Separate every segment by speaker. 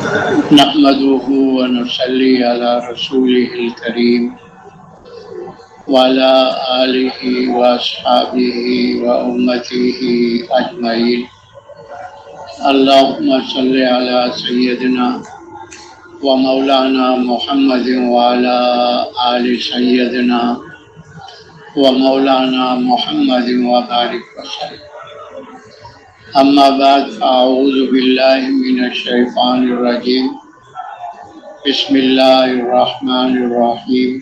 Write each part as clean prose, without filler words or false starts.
Speaker 1: نحمده ونصلي على رسوله الكريم وعلى آله وأصحابه وأمته أجمعين. اللهم صل على سيدنا ومولانا محمد وعلى آل سيدنا ومولانا محمد وبارك وسلم. أما بعد فأعوذ بالله من الشيطان الرجيم. بسم الله الرحمن الرحيم.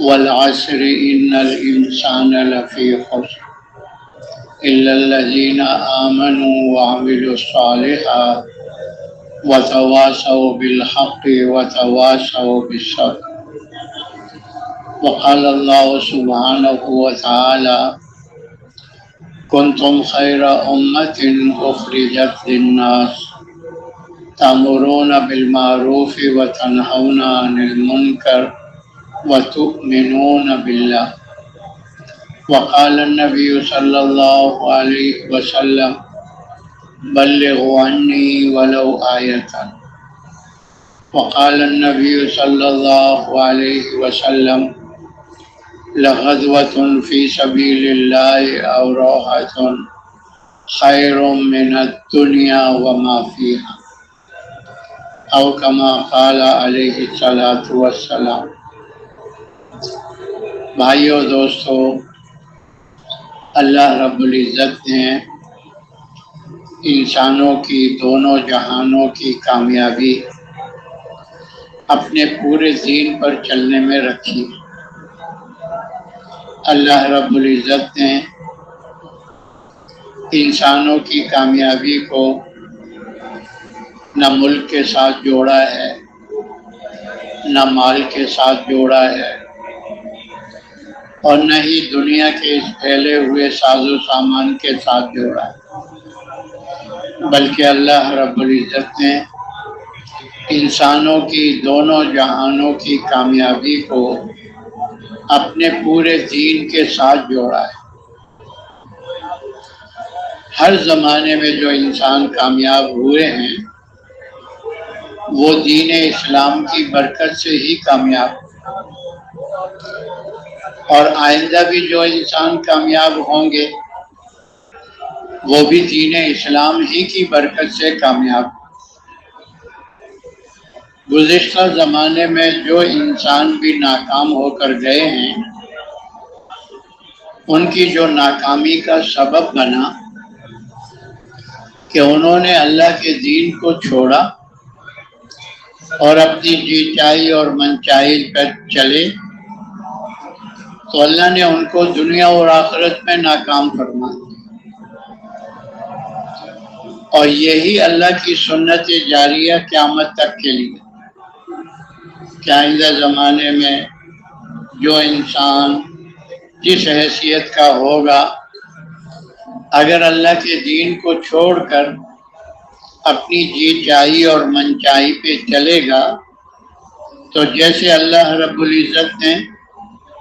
Speaker 1: والعصر إن الإنسان لفي خسر إلا الذين آمنوا وعملوا الصالحات وتواصوا بالحق وتواصوا بالصبر. وقال الله سبحانه وتعالى: كنتم خير أمة أخرجت للناس تأمرون بالمعروف وتنهون عن المنكر وتؤمنون بالله. وقال النبي صلى الله عليه وسلم: بلغوا عني ولو آية. وقال النبي صلى الله عليه وسلم: لغدوة في سبيل الله أو روحة خير من الدنيا وما فيها، أو كما قال عليه الصلاة والسلام. بھائیو دوستو، اللہ رب العزت نے انسانوں کی دونوں جہانوں کی کامیابی اپنے پورے دین پر چلنے میں رکھی. اللہ رب العزت نے انسانوں کی کامیابی کو نہ ملک کے ساتھ جوڑا ہے، نہ مال کے ساتھ جوڑا ہے، اور نہ ہی دنیا کے اس پھیلے ہوئے ساز و سامان کے ساتھ جوڑا ہے، بلکہ اللہ رب العزت نے انسانوں کی دونوں جہانوں کی کامیابی کو اپنے پورے دین کے ساتھ جوڑا ہے. ہر زمانے میں جو انسان کامیاب ہوئے ہیں وہ دین اسلام کی برکت سے ہی کامیاب، اور آئندہ بھی جو انسان کامیاب ہوں گے وہ بھی دین اسلام ہی کی برکت سے کامیاب. گزشتہ زمانے میں جو انسان بھی ناکام ہو کر گئے ہیں، ان کی جو ناکامی کا سبب بنا کہ انہوں نے اللہ کے دین کو چھوڑا اور اپنی جی چاہی اور من چاہی پر چلے، تو اللہ نے ان کو دنیا اور آخرت میں ناکام فرما دیا. اور یہی اللہ کی سنت جاریہ قیامت تک کے لیے کہ آئندہ زمانے میں جو انسان جس حیثیت کا ہوگا، اگر اللہ کے دین کو چھوڑ کر اپنی جی چاہی اور من چاہی پہ چلے گا، تو جیسے اللہ رب العزت نے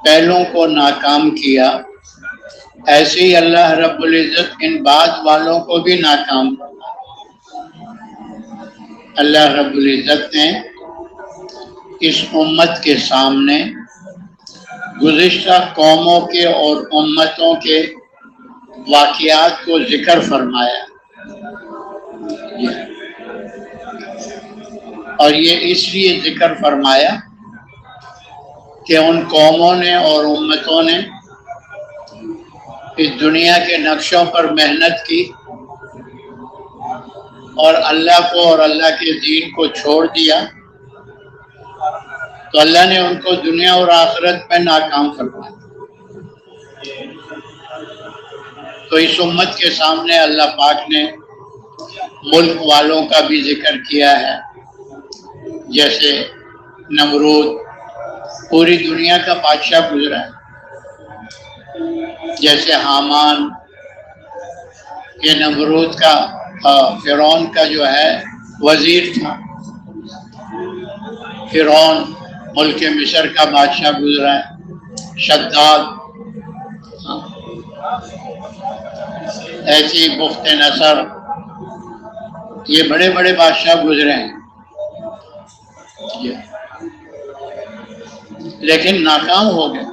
Speaker 1: پہلوں کو ناکام کیا، ایسے ہی اللہ رب العزت ان بعد والوں کو بھی ناکام کرنا. اللہ رب العزت نے اس امت کے سامنے گزشتہ قوموں کے اور امتوں کے واقعات کو ذکر فرمایا، اور یہ اس لیے ذکر فرمایا کہ ان قوموں نے اور امتوں نے اس دنیا کے نقشوں پر محنت کی اور اللہ کو اور اللہ کے دین کو چھوڑ دیا، تو اللہ نے ان کو دنیا اور آخرت میں ناکام فرمایا. تو اس امت کے سامنے اللہ پاک نے ملک والوں کا بھی ذکر کیا ہے، جیسے نمرود پوری دنیا کا بادشاہ گزرا ہے، جیسے حامان یہ نمرود کا فرعون کا جو ہے وزیر تھا، فرعون ملک مصر کا بادشاہ گزرا ہے، شداد، ایسی بخت نصر. یہ بڑے بڑے بادشاہ گزرے ہیں لیکن ناکام ہو گئے.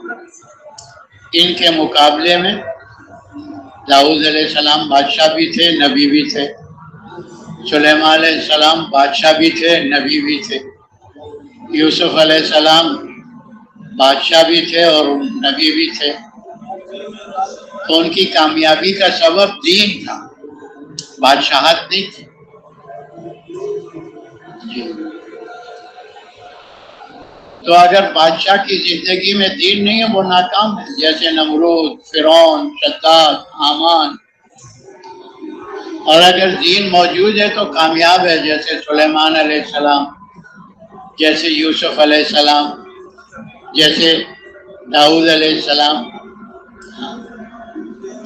Speaker 1: ان کے مقابلے میں داؤد علیہ السلام بادشاہ بھی تھے، نبی بھی تھے. سلیمان علیہ السلام بادشاہ بھی تھے، نبی بھی تھے. یوسف علیہ السلام بادشاہ بھی تھے اور نبی بھی تھے. تو ان کی کامیابی کا سبب دین تھا، بادشاہت نہیں تھی. تو اگر بادشاہ کی زندگی میں دین نہیں ہے وہ ناکام ہے، جیسے نمرود، فرعون، شداد، حامان. اور اگر دین موجود ہے تو کامیاب ہے، جیسے سلیمان علیہ السلام، جیسے یوسف علیہ السلام، جیسے داؤد علیہ السلام.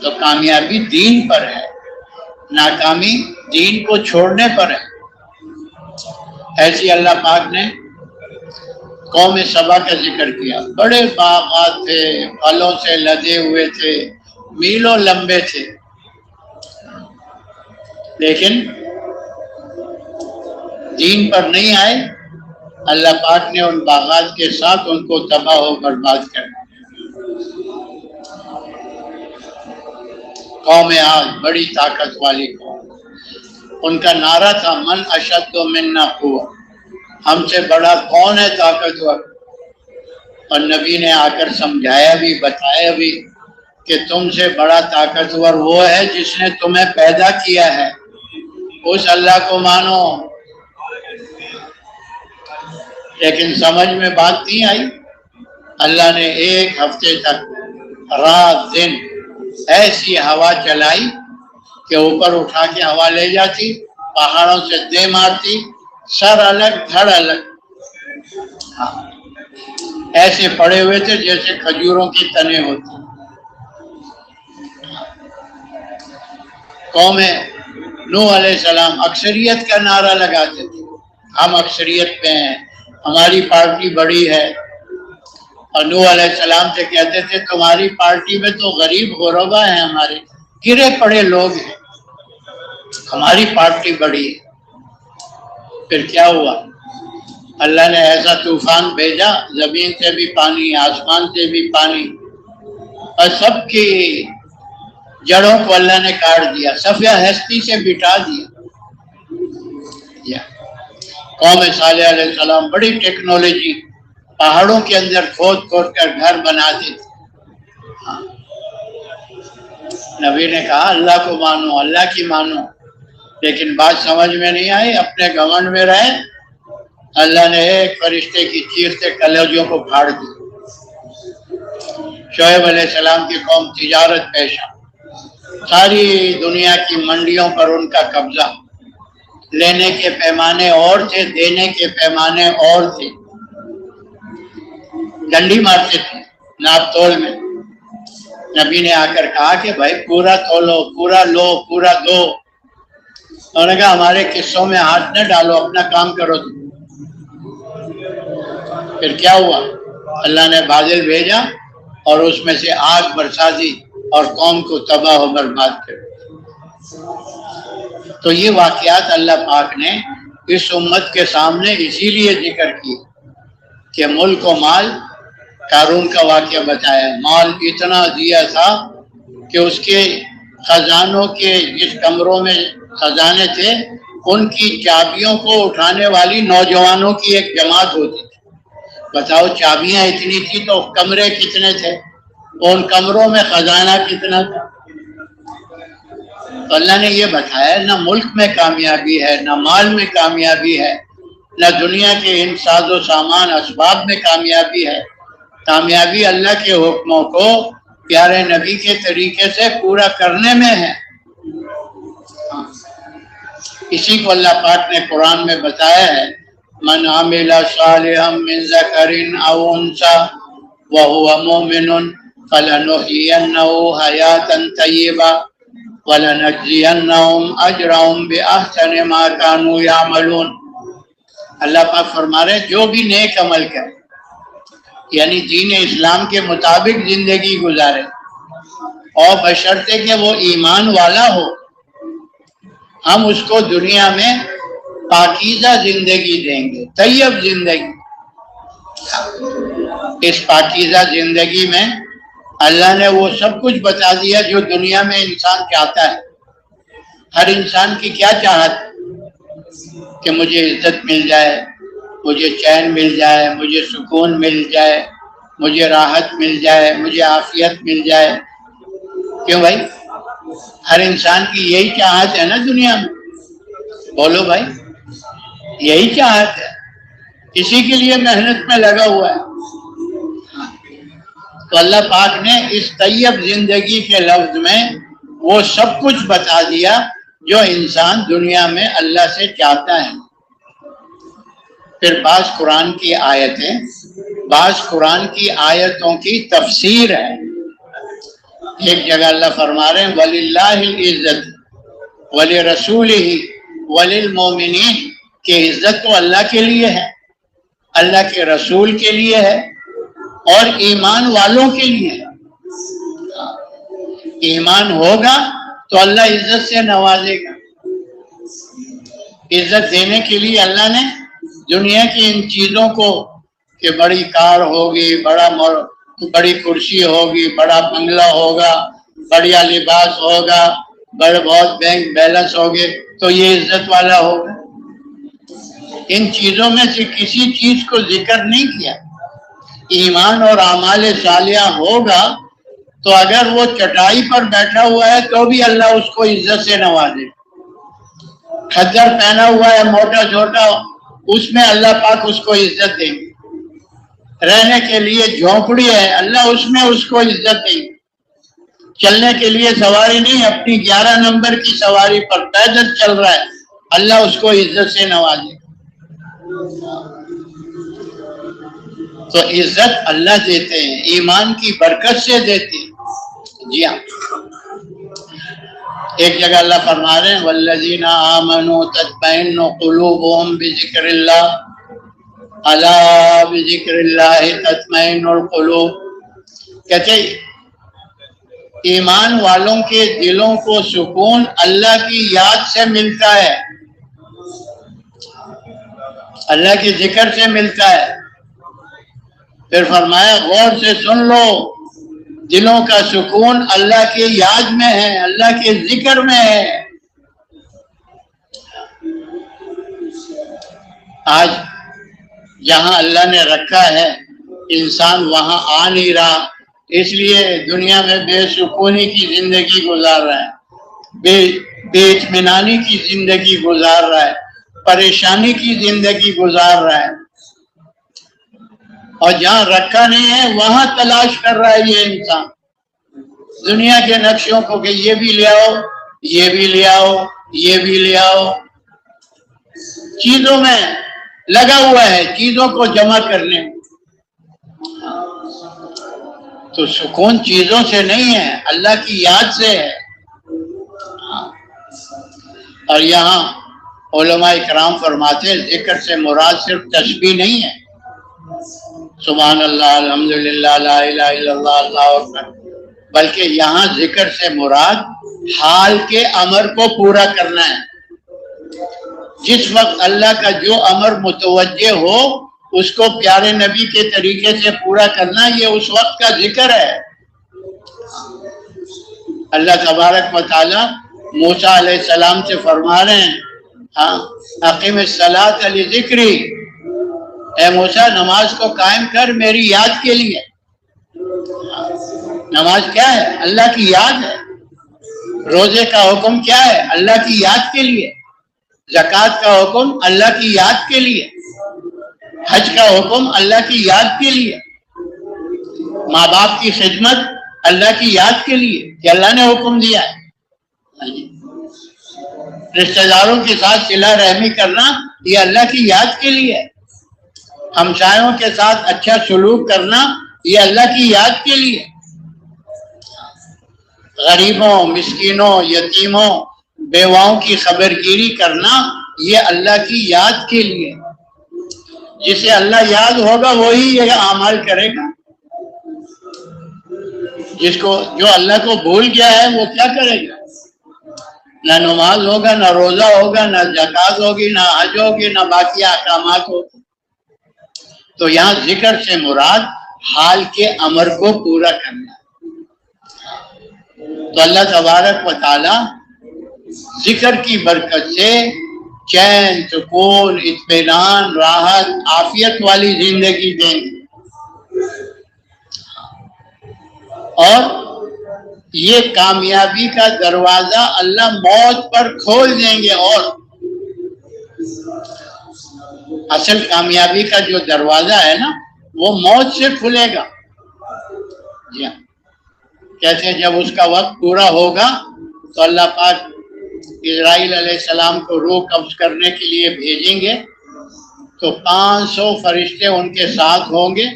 Speaker 1: تو کامیابی دین پر ہے، ناکامی دین کو چھوڑنے پر ہے. ایسی اللہ پاک نے قوم سبا کا ذکر کیا. بڑے باغات تھے، پھلوں سے لدے ہوئے تھے، میلوں لمبے تھے، لیکن دین پر نہیں آئے. اللہ پاک نے ان باغات کے ساتھ ان کو تباہ و برباد کر دیا. قوم عاد بڑی طاقت والی قوم، ان کا نعرہ تھا من اشد منا قوة، ہم سے بڑا کون ہے طاقتور. اور نبی نے آ کر سمجھایا بھی، بتایا بھی کہ تم سے بڑا طاقتور وہ ہے جس نے تمہیں پیدا کیا ہے، اس اللہ کو مانو. لیکن سمجھ میں بات نہیں آئی. اللہ نے ایک ہفتے تک رات دن ایسی ہوا چلائی کہ اوپر اٹھا کے ہوا لے جاتی، پہاڑوں سے دے مارتی، سر الگ دھڑ الگ. ہاں ایسے پڑے ہوئے تھے جیسے کھجوروں کی تنے ہوتی. قوم نوح علیہ السلام اکثریت کا نعرہ لگاتے تھے، ہم اکثریت پہ ہیں، ہماری پارٹی بڑی ہے. اور نوح علیہ السلام سے کہتے تھے تمہاری پارٹی میں تو غریب غربا ہیں، ہمارے گرے پڑے لوگ ہیں، ہماری پارٹی بڑی ہے. پھر کیا ہوا؟ اللہ نے ایسا طوفان بھیجا، زمین سے بھی پانی، آسمان سے بھی پانی، اور سب کی جڑوں کو اللہ نے کاٹ دیا، صفحہ ہستی سے بٹا دیا. قوم صالح علیہ السلام بڑی ٹیکنالوجی، پہاڑوں کے اندر کھود کھود کر گھر بناتے تھے. نبی نے کہا اللہ کو مانو، اللہ کی مانو، لیکن بات سمجھ میں نہیں آئی، اپنے گھمنڈ میں رہے. اللہ نے ایک فرشتے کی چیخ سے کلیجوں کو پھاڑ دی. شعیب علیہ السلام کی قوم تجارت پیشہ، ساری دنیا کی منڈیوں پر ان کا قبضہ، لینے کے پیمانے اور تھے، دینے کے پیمانے اور تھے. ڈنڈی مارتے تھے ناپ تول میں. نبی نے آ کر کہا کہ بھائی پورا تولو، پورا لو، پورا دو. انہوں نے کہا ہمارے قصوں میں ہاتھ نہ ڈالو، اپنا کام کرو. پھر کیا ہوا؟ اللہ نے بادل بھیجا اور اس میں سے آگ برسا دی اور قوم کو تباہ و برباد کر دیا. تو یہ واقعات اللہ پاک نے اس امت کے سامنے اسی لیے ذکر کی کہ ملک و مال. قارون کا واقعہ بتایا، مال اتنا دیا تھا کہ اس کے خزانوں کے جس کمروں میں خزانے تھے ان کی چابیوں کو اٹھانے والی نوجوانوں کی ایک جماعت ہوتی تھی. بتاؤ چابیاں اتنی تھی تو کمرے کتنے تھے، ان کمروں میں خزانہ کتنا تھا. تو اللہ نے یہ بتایا نہ ملک میں کامیابی ہے، نہ مال میں کامیابی ہے، نہ دنیا کے ان ساز و سامان اسباب میں کامیابی ہے. کامیابی اللہ کے حکموں کو پیارے نبی کے طریقے سے پورا کرنے میں ہے. اسی کو اللہ پاک نے قرآن میں بتایا ہے من عمل صالحا من ذکر او انثى وهو مؤمن فلنحيينه حياة طیبہ وَلَنَجْزِيَنَّهُمْ أَجْرَهُمْ بِأَحْسَنِ مَا كَانُوا يَعْمَلُونَ. اللہ پاک فرما رہے جو بھی نیک عمل کرے، یعنی دین اسلام کے مطابق زندگی گزارے، اور بشرطے کہ وہ ایمان والا ہو، ہم اس کو دنیا میں پاکیزہ زندگی دیں گے، طیب زندگی۔ اس پاکیزہ زندگی میں اللہ نے وہ سب کچھ بتا دیا جو دنیا میں انسان چاہتا ہے۔ ہر انسان کی کیا چاہت ہے کہ مجھے عزت مل جائے، مجھے چین مل جائے، مجھے سکون مل جائے، مجھے راحت مل جائے، مجھے عافیت مل جائے۔ کیوں بھائی؟ ہر انسان کی یہی چاہت ہے نا دنیا میں، بولو بھائی، یہی چاہت ہے، اسی کے لیے محنت میں لگا ہوا ہے۔ تو اللہ پاک نے اس طیب زندگی کے لفظ میں وہ سب کچھ بتا دیا جو انسان دنیا میں اللہ سے چاہتا ہے۔ پھر بعض قرآن کی آیتیں، بعض قرآن کی آیتوں کی تفسیر ہے۔ ایک جگہ اللہ فرما رہے ہیں وَلِلَّهِ الْعِزَّةُ وَلِرَسُولِهِ وَلِلْمُؤْمِنِينَ، کہ عزت تو اللہ کے لیے ہے، اللہ کے رسول کے لیے ہے اور ایمان والوں کے لیے ہے۔ ایمان ہوگا تو اللہ عزت سے نوازے گا۔ عزت دینے کے لیے اللہ نے دنیا کی ان چیزوں کو، کہ بڑی کار ہوگی، بڑی کرسی ہوگی، بڑا بنگلہ ہوگا، بڑھیا لباس ہوگا، بڑے بہت بینک بیلنس ہوگے تو یہ عزت والا ہوگا۔ ان چیزوں میں سے کسی چیز کو ذکر نہیں کیا۔ ایمان اور اعمال صالحہ ہوگا تو اگر وہ چٹائی پر بیٹھا ہوا ہے تو بھی اللہ اس کو عزت سے نوازے۔ خچر پہنا ہوا ہے موٹا چھوٹا، اس میں اللہ پاک اس کو عزت دیں گے۔ رہنے کے لیے جھونپڑی ہے، اللہ اس میں اس کو عزت دیں گے۔ چلنے کے لیے سواری نہیں، اپنی 11 نمبر کی سواری پر پیدل چل رہا ہے، اللہ اس کو عزت سے نوازے۔ تو عزت اللہ دیتے ہیں، ایمان کی برکت سے دیتے ہیں۔ جی ہاں، ایک جگہ اللہ فرما رہے ہیں والذین آمنوا تطمئن قلوبهم بذکر اللہ الا بذکر اللہ تطمئن القلوب۔ کہتے ایمان والوں کے دلوں کو سکون اللہ کی یاد سے ملتا ہے، اللہ کے ذکر سے ملتا ہے۔ پھر فرمایا غور سے سن لو، دلوں کا سکون اللہ کی یاد میں ہے، اللہ کے ذکر میں ہے۔ آج جہاں اللہ نے رکھا ہے انسان وہاں آ نہیں رہا، اس لیے دنیا میں بے سکونی کی زندگی گزار رہا ہے، بے اطمینانی کی زندگی گزار رہا ہے، پریشانی کی زندگی گزار رہا ہے، اور جہاں رکھا نہیں ہے وہاں تلاش کر رہا ہے یہ انسان دنیا کے نقشوں کو کہ یہ بھی لے آؤ، یہ بھی لے آؤ، یہ بھی لے آؤ۔ چیزوں میں لگا ہوا ہے، چیزوں کو جمع کرنے میں۔ تو سکون چیزوں سے نہیں ہے، اللہ کی یاد سے ہے۔ اور یہاں علماء اکرام فرماتے ہیں ذکر سے مراد صرف تسبیح نہیں ہے، سبحان اللہ، الحمدللہ، لا الہ الا اللہ، اللہ اکبر، بلکہ یہاں ذکر سے مراد حال کے امر کو پورا کرنا ہے۔ جس وقت اللہ کا جو امر متوجہ ہو اس کو پیارے نبی کے طریقے سے پورا کرنا، یہ اس وقت کا ذکر ہے۔ اللہ تبارک و تعالی موسیٰ علیہ السلام سے فرما رہے ہیں اقیم الصلاۃ لذکری، اے موسیٰ نماز کو قائم کر میری یاد کے لیے۔ نماز کیا ہے؟ اللہ کی یاد ہے۔ روزے کا حکم کیا ہے؟ اللہ کی یاد کے لیے۔ زکوٰۃ کا حکم اللہ کی یاد کے لیے۔ حج کا حکم اللہ کی یاد کے لیے۔ ماں باپ کی خدمت اللہ کی یاد کے لیے کہ اللہ نے حکم دیا ہے۔ رشتہ داروں کے ساتھ صلہ رحمی کرنا یہ اللہ کی یاد کے لیے۔ ہمسایوں کے ساتھ اچھا سلوک کرنا یہ اللہ کی یاد کے لیے۔ غریبوں، مسکینوں، یتیموں، بیواؤں کی خبرگیری کرنا یہ اللہ کی یاد کے لیے۔ جسے اللہ یاد ہوگا وہی یہ اعمال کرے گا۔ جو اللہ کو بھول گیا ہے وہ کیا کرے گا؟ نہ نماز ہوگا، نہ روزہ ہوگا، نہ زکات ہوگی، نہ حج ہوگی، نہ باقی احکامات ہوگی۔ تو یہاں ذکر سے مراد حال کے امر کو پورا کرنا۔ تو اللہ تبارک و تعالی ذکر کی برکت سے چین، سکون، اطمینان، راحت، عافیت والی زندگی دیں گے، اور یہ کامیابی کا دروازہ اللہ موت پر کھول دیں گے۔ اور اصل کامیابی کا جو دروازہ ہے نا وہ موت سے کھلے گا۔ جی ہاں، کہتے ہیں جب اس کا وقت پورا ہوگا تو اللہ پاک اسرائیل علیہ السلام کو روح قبض کرنے کے لیے بھیجیں گے، تو 500 فرشتے ان کے ساتھ ہوں گے،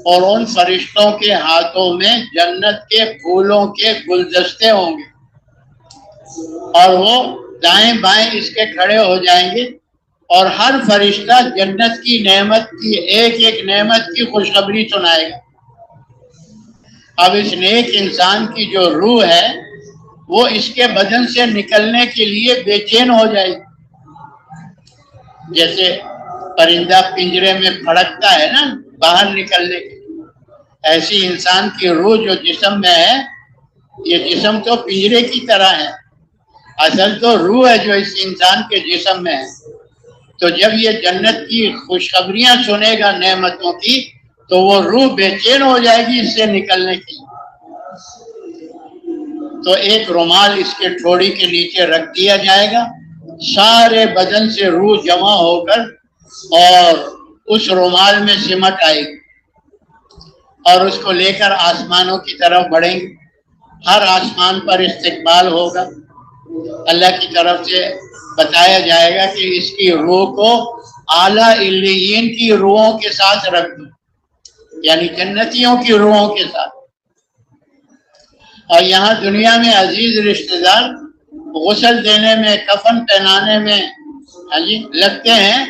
Speaker 1: اور ان فرشتوں کے ہاتھوں میں جنت کے پھولوں کے گلدستے ہوں گے، اور وہ دائیں بائیں اس کے کھڑے ہو جائیں گے، اور ہر فرشتہ جنت کی نعمت کی ایک ایک نعمت کی خوشخبری سنائے گا۔ اب اس نیک انسان کی جو روح ہے وہ اس کے بدن سے نکلنے کے لیے بے چین ہو جائے گی، جیسے پرندہ پنجرے میں پھڑکتا ہے نا باہر نکلنے کے لیے، ایسی انسان کی روح جو جسم میں ہے، یہ جسم تو پنجرے کی طرح ہے، اصل تو روح ہے جو اس انسان کے جسم میں ہے۔ تو جب یہ جنت کی خوشخبریاں سنے گا نعمتوں کی، تو وہ روح بے چین ہو جائے گی اس سے نکلنے کی۔ تو ایک رومال اس کے ٹھوڑی کے نیچے رکھ دیا جائے گا، سارے بدن سے روح جمع ہو کر اور اس رومال میں سمٹ آئے گی، اور اس کو لے کر آسمانوں کی طرف بڑھیں گے۔ ہر آسمان پر استقبال ہوگا، اللہ کی طرف سے بتایا جائے گا کہ اس کی روح کو اعلیٰ علیین کی روحوں کے ساتھ رکھ دو، یعنی جنتیوں کی روحوں کے ساتھ۔ اور یہاں دنیا میں عزیز رشتہ دار غسل دینے میں، کفن پہنانے میں لگتے ہیں،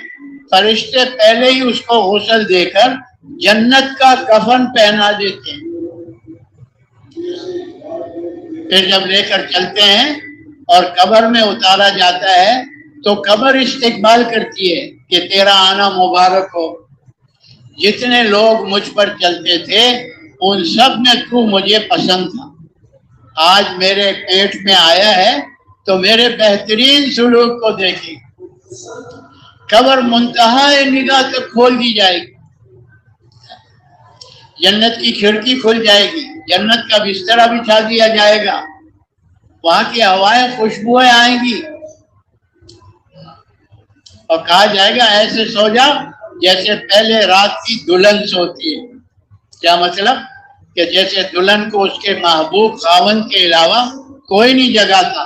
Speaker 1: فرشتے پہلے ہی اس کو غسل دے کر جنت کا کفن پہنا دیتے ہیں، پھر جب لے کر چلتے ہیں اور قبر میں اتارا جاتا ہے تو قبر استقبال کرتی ہے کہ تیرا آنا مبارک ہو، جتنے لوگ مجھ پر چلتے تھے ان سب میں تو مجھے پسند تھا، آج میرے پیٹ میں آیا ہے تو میرے بہترین سلوک کو دیکھی۔ قبر منتہا نگاہ تک کھول دی جائے گی، جنت کی کھڑکی کھل جائے گی، جنت کا بستر بچھا دیا جائے گا، وہاں کی ہوائیں خوشبوئیں آئیں گی، اور کہا جائے گا ایسے سو جا جیسے پہلے رات کی دلہن سوتی ہے۔ کیا مطلب؟ کہ جیسے دلہن کو اس کے محبوب خاوند کے علاوہ کوئی نہیں جگاتا،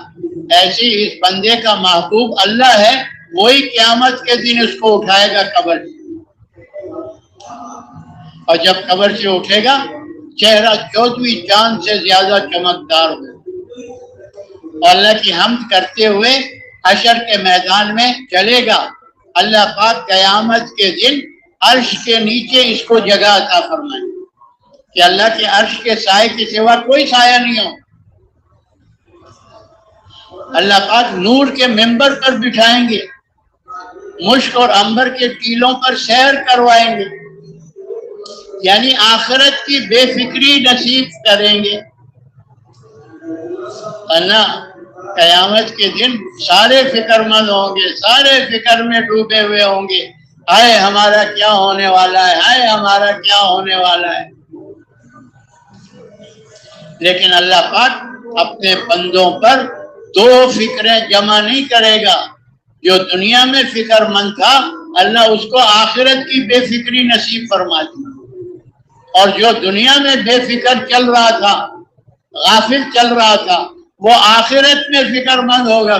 Speaker 1: ایسی اس بندے کا محبوب اللہ ہے، وہی قیامت کے دن اس کو اٹھائے گا قبر سے، اور جب قبر سے اٹھے گا چہرہ 14ویں چاند سے زیادہ چمکدار ہو، اور اللہ کی حمد کرتے ہوئے حشر کے میدان میں چلے گا۔ اللہ پاک قیامت کے دن عرش کے نیچے اس کو جگہ عطا فرمائے کہ اللہ کے عرش کے سائے کے سوا کوئی سایہ نہیں ہو۔ اللہ پاک نور کے ممبر پر بٹھائیں گے، مشک اور عنبر کے ٹیلوں پر سیر کروائیں گے، یعنی آخرت کی بے فکری نصیب کریں گے۔ اللہ قیامت کے دن سارے فکر مند ہوں گے، سارے فکر میں ڈوبے ہوئے ہوں گے، ہائے ہمارا کیا ہونے والا ہے، ہائے ہمارا کیا ہونے والا ہے۔ لیکن اللہ پاک اپنے بندوں پر دو فکریں جمع نہیں کرے گا، جو دنیا میں فکر مند تھا اللہ اس کو آخرت کی بے فکری نصیب فرما دی، اور جو دنیا میں بے فکر چل رہا تھا، غافل چل رہا تھا، وہ آخرت میں فکر مند ہوگا۔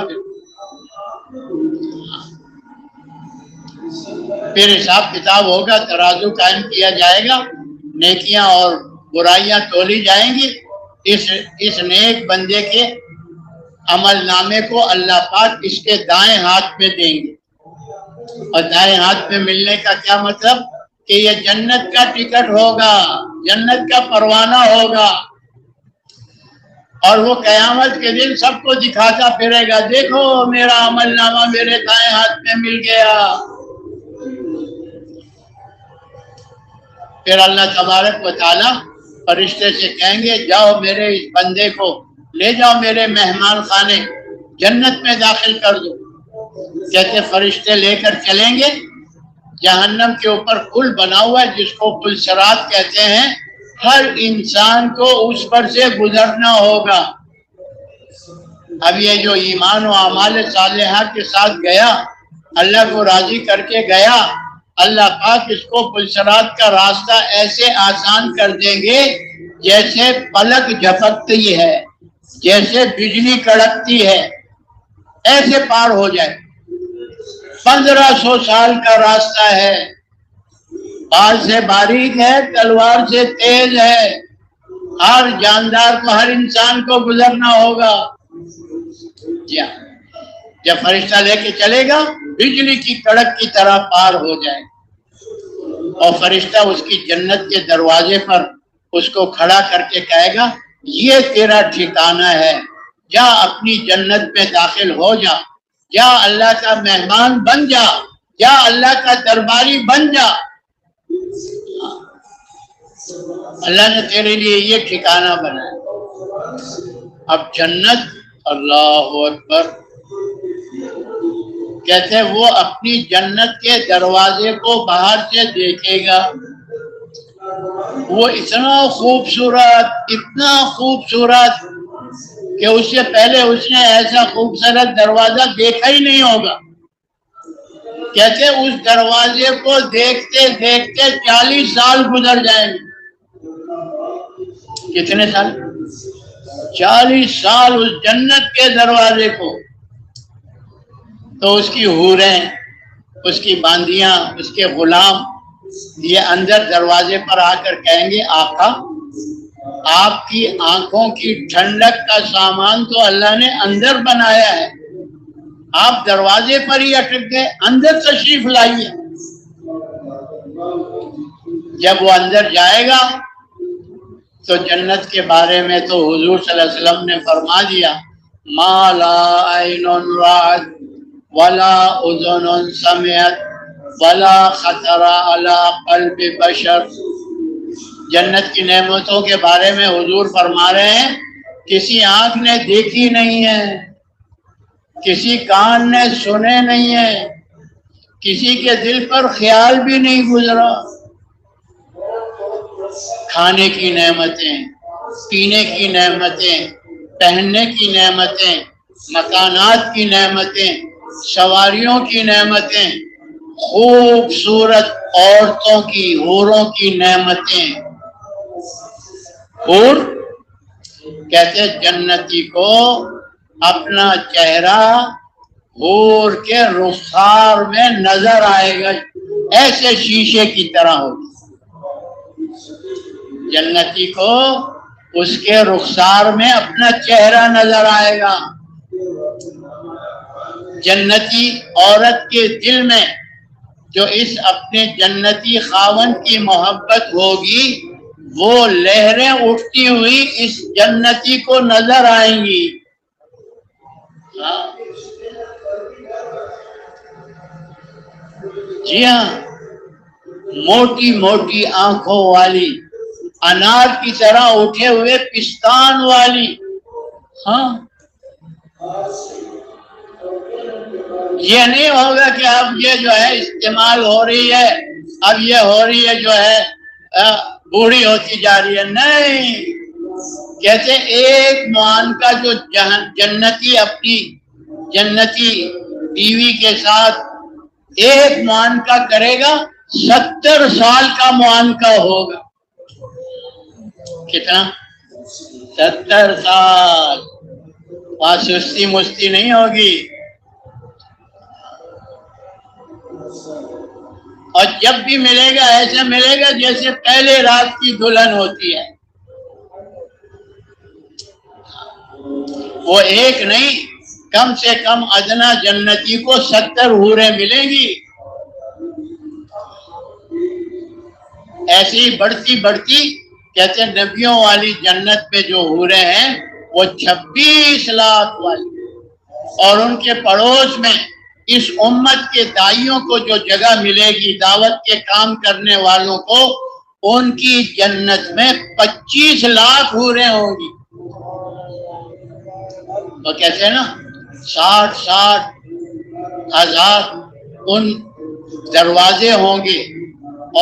Speaker 1: پھر حساب کتاب ہوگا، ترازو قائم کیا جائے گا، نیکیاں اور برائیاں تولی جائیں گی۔ اس نیک بندے کے عمل نامے کو اللہ پاک اس کے دائیں ہاتھ میں دیں گے، اور دائیں ہاتھ میں ملنے کا کیا مطلب؟ کہ یہ جنت کا ٹکٹ ہوگا، جنت کا پروانہ ہوگا، اور وہ قیامت کے دن سب کو دکھاتا پھرے گا، دیکھو میرا عمل نامہ میرے دائیں ہاتھ میں مل گیا۔ پھر اللہ تبارک و تعالیٰ فرشتے سے کہیں گے جاؤ میرے اس بندے کو لے جاؤ میرے مہمان خانے جنت میں داخل کر دو۔ کہتے فرشتے لے کر چلیں گے، جہنم کے اوپر پل بنا ہوا ہے جس کو پل صراط کہتے ہیں، ہر انسان کو اس پر سے گزرنا ہوگا۔ اب یہ جو ایمان و اعمال صالحہ کے ساتھ گیا، اللہ کو راضی کر کے گیا، اللہ پاک اس کو پل صراط کا راستہ ایسے آسان کر دیں گے جیسے پلک جھپکتی ہے، جیسے بجلی کڑکتی ہے، ایسے پار ہو جائے۔ 1500 سال کا راستہ ہے، بال سے باریک ہے، تلوار سے تیز ہے، ہر جاندار کو، ہر انسان کو گزرنا ہوگا۔ جب فرشتہ لے کے چلے گا بجلی کی کڑک کی طرح پار ہو جائے، اور فرشتہ اس کی جنت کے دروازے پر اس کو کھڑا کر کے کہے گا یہ تیرا ٹھکانہ ہے، جا اپنی جنت میں داخل ہو جا، جا اللہ کا مہمان بن جا، جا اللہ کا درباری بن جا، اللہ نے تیرے لیے یہ ٹھکانہ بنایا۔ اب جنت، اللہ اکبر، کہتے وہ اپنی جنت کے دروازے کو باہر سے دیکھے گا، وہ اتنا خوبصورت، اتنا خوبصورت کہ اس سے پہلے اس نے ایسا خوبصورت دروازہ دیکھا ہی نہیں ہوگا۔ کہتے اس دروازے کو دیکھتے دیکھتے 40 سال گزر جائیں گے۔ کتنے سال؟ 40 سال اس جنت کے دروازے کو۔ تو اس کی حوریں، اس کی باندیاں، اس کے غلام یہ اندر دروازے پر آ کر کہیں گے آقا آپ کی آنکھوں کی ٹھنڈک کا سامان تو اللہ نے اندر بنایا ہے، آپ دروازے پر ہی اٹک گئے، اندر تشریف لائیے۔ جب وہ اندر جائے گا تو جنت کے بارے میں تو حضور صلی اللہ علیہ وسلم نے فرما دیا ما لا عین رأت ولا اذن سمعت ولا خطر علی قلب بشر۔ جنت کی نعمتوں کے بارے میں حضور فرما رہے ہیں کسی آنکھ نے دیکھی نہیں ہے، کسی کان نے سنے نہیں ہے، کسی کے دل پر خیال بھی نہیں گزرا۔ کھانے کی نعمتیں، پینے کی نعمتیں، پہننے کی نعمتیں، مکانات کی نعمتیں، سواریوں کی نعمتیں، خوبصورت عورتوں کی، حوروں کی نعمتیں۔ اور کہتے جنتی کو اپنا چہرہ حور کے رخسار میں نظر آئے گا، ایسے شیشے کی طرح ہوگی۔ جنتی کو اس کے رخسار میں اپنا چہرہ نظر آئے گا۔ جنتی عورت کے دل میں جو اس اپنے جنتی خاوند کی محبت ہوگی، وہ لہریں اٹھتی ہوئی اس جنتی کو نظر آئیں گی۔ جی ہاں، موٹی موٹی آنکھوں والی، انار کی طرح اٹھے ہوئے پستان والی۔ ہاں، یہ نہیں ہوگا کہ اب یہ جو ہے استعمال ہو رہی ہے، اب یہ ہو رہی ہے جو ہے بوڑھی ہوتی جا رہی ہے، نہیں۔ کہتے ایک معانقہ جو جنتی اپنی جنتی بیوی کے ساتھ ایک معانقہ کرے گا 70 سال کا معانقہ ہوگا۔ کتنا؟ 70 سال۔ وہاں سستی مستی نہیں ہوگی۔ اور جب بھی ملے گا ایسا ملے گا جیسے پہلے رات کی دلہن ہوتی ہے۔ وہ ایک نہیں، کم سے کم ادنا جنتی کو 70 حوریں ملیں گی۔ ایسی بڑھتی بڑھتی کہتے ہیں نبیوں والی جنت میں جو حوریں ہیں وہ 26 لاکھ والے، اور ان کے پڑوس میں اس امت کے دائیوں کو جو جگہ ملے گی، دعوت کے کام کرنے والوں کو، ان کی جنت میں 25 لاکھ حوریں ہوں گی۔ تو کہتے ہیں نا 60 ہزار ان دروازے ہوں گے،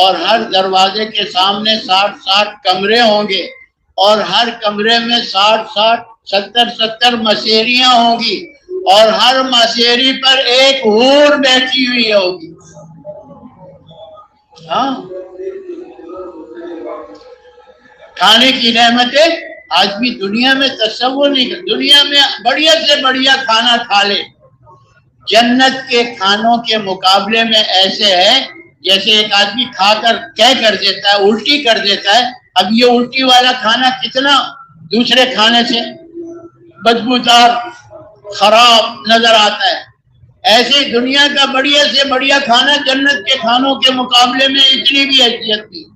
Speaker 1: اور ہر دروازے کے سامنے 60 کمرے ہوں گے، اور ہر کمرے میں 70 مسیریاں ہوں گی، اور ہر مسیری پر ایک حور بیٹھی ہوئی ہوگی۔ ہاں، کھانے کی نعمتیں آدمی دنیا میں تصور نہیں کر، دنیا میں بڑھیا سے بڑھیا کھانا کھا لے، جنت کے کھانوں کے مقابلے میں ایسے ہے جیسے ایک آدمی کھا کر کر دیتا ہے، الٹی کر دیتا ہے۔ اب یہ الٹی والا کھانا کتنا دوسرے کھانے سے بدبودار خراب نظر آتا ہے، ایسے دنیا کا بڑھیا سے بڑھیا کھانا جنت کے کھانوں کے مقابلے میں اتنی بھی حیثیت نہیں،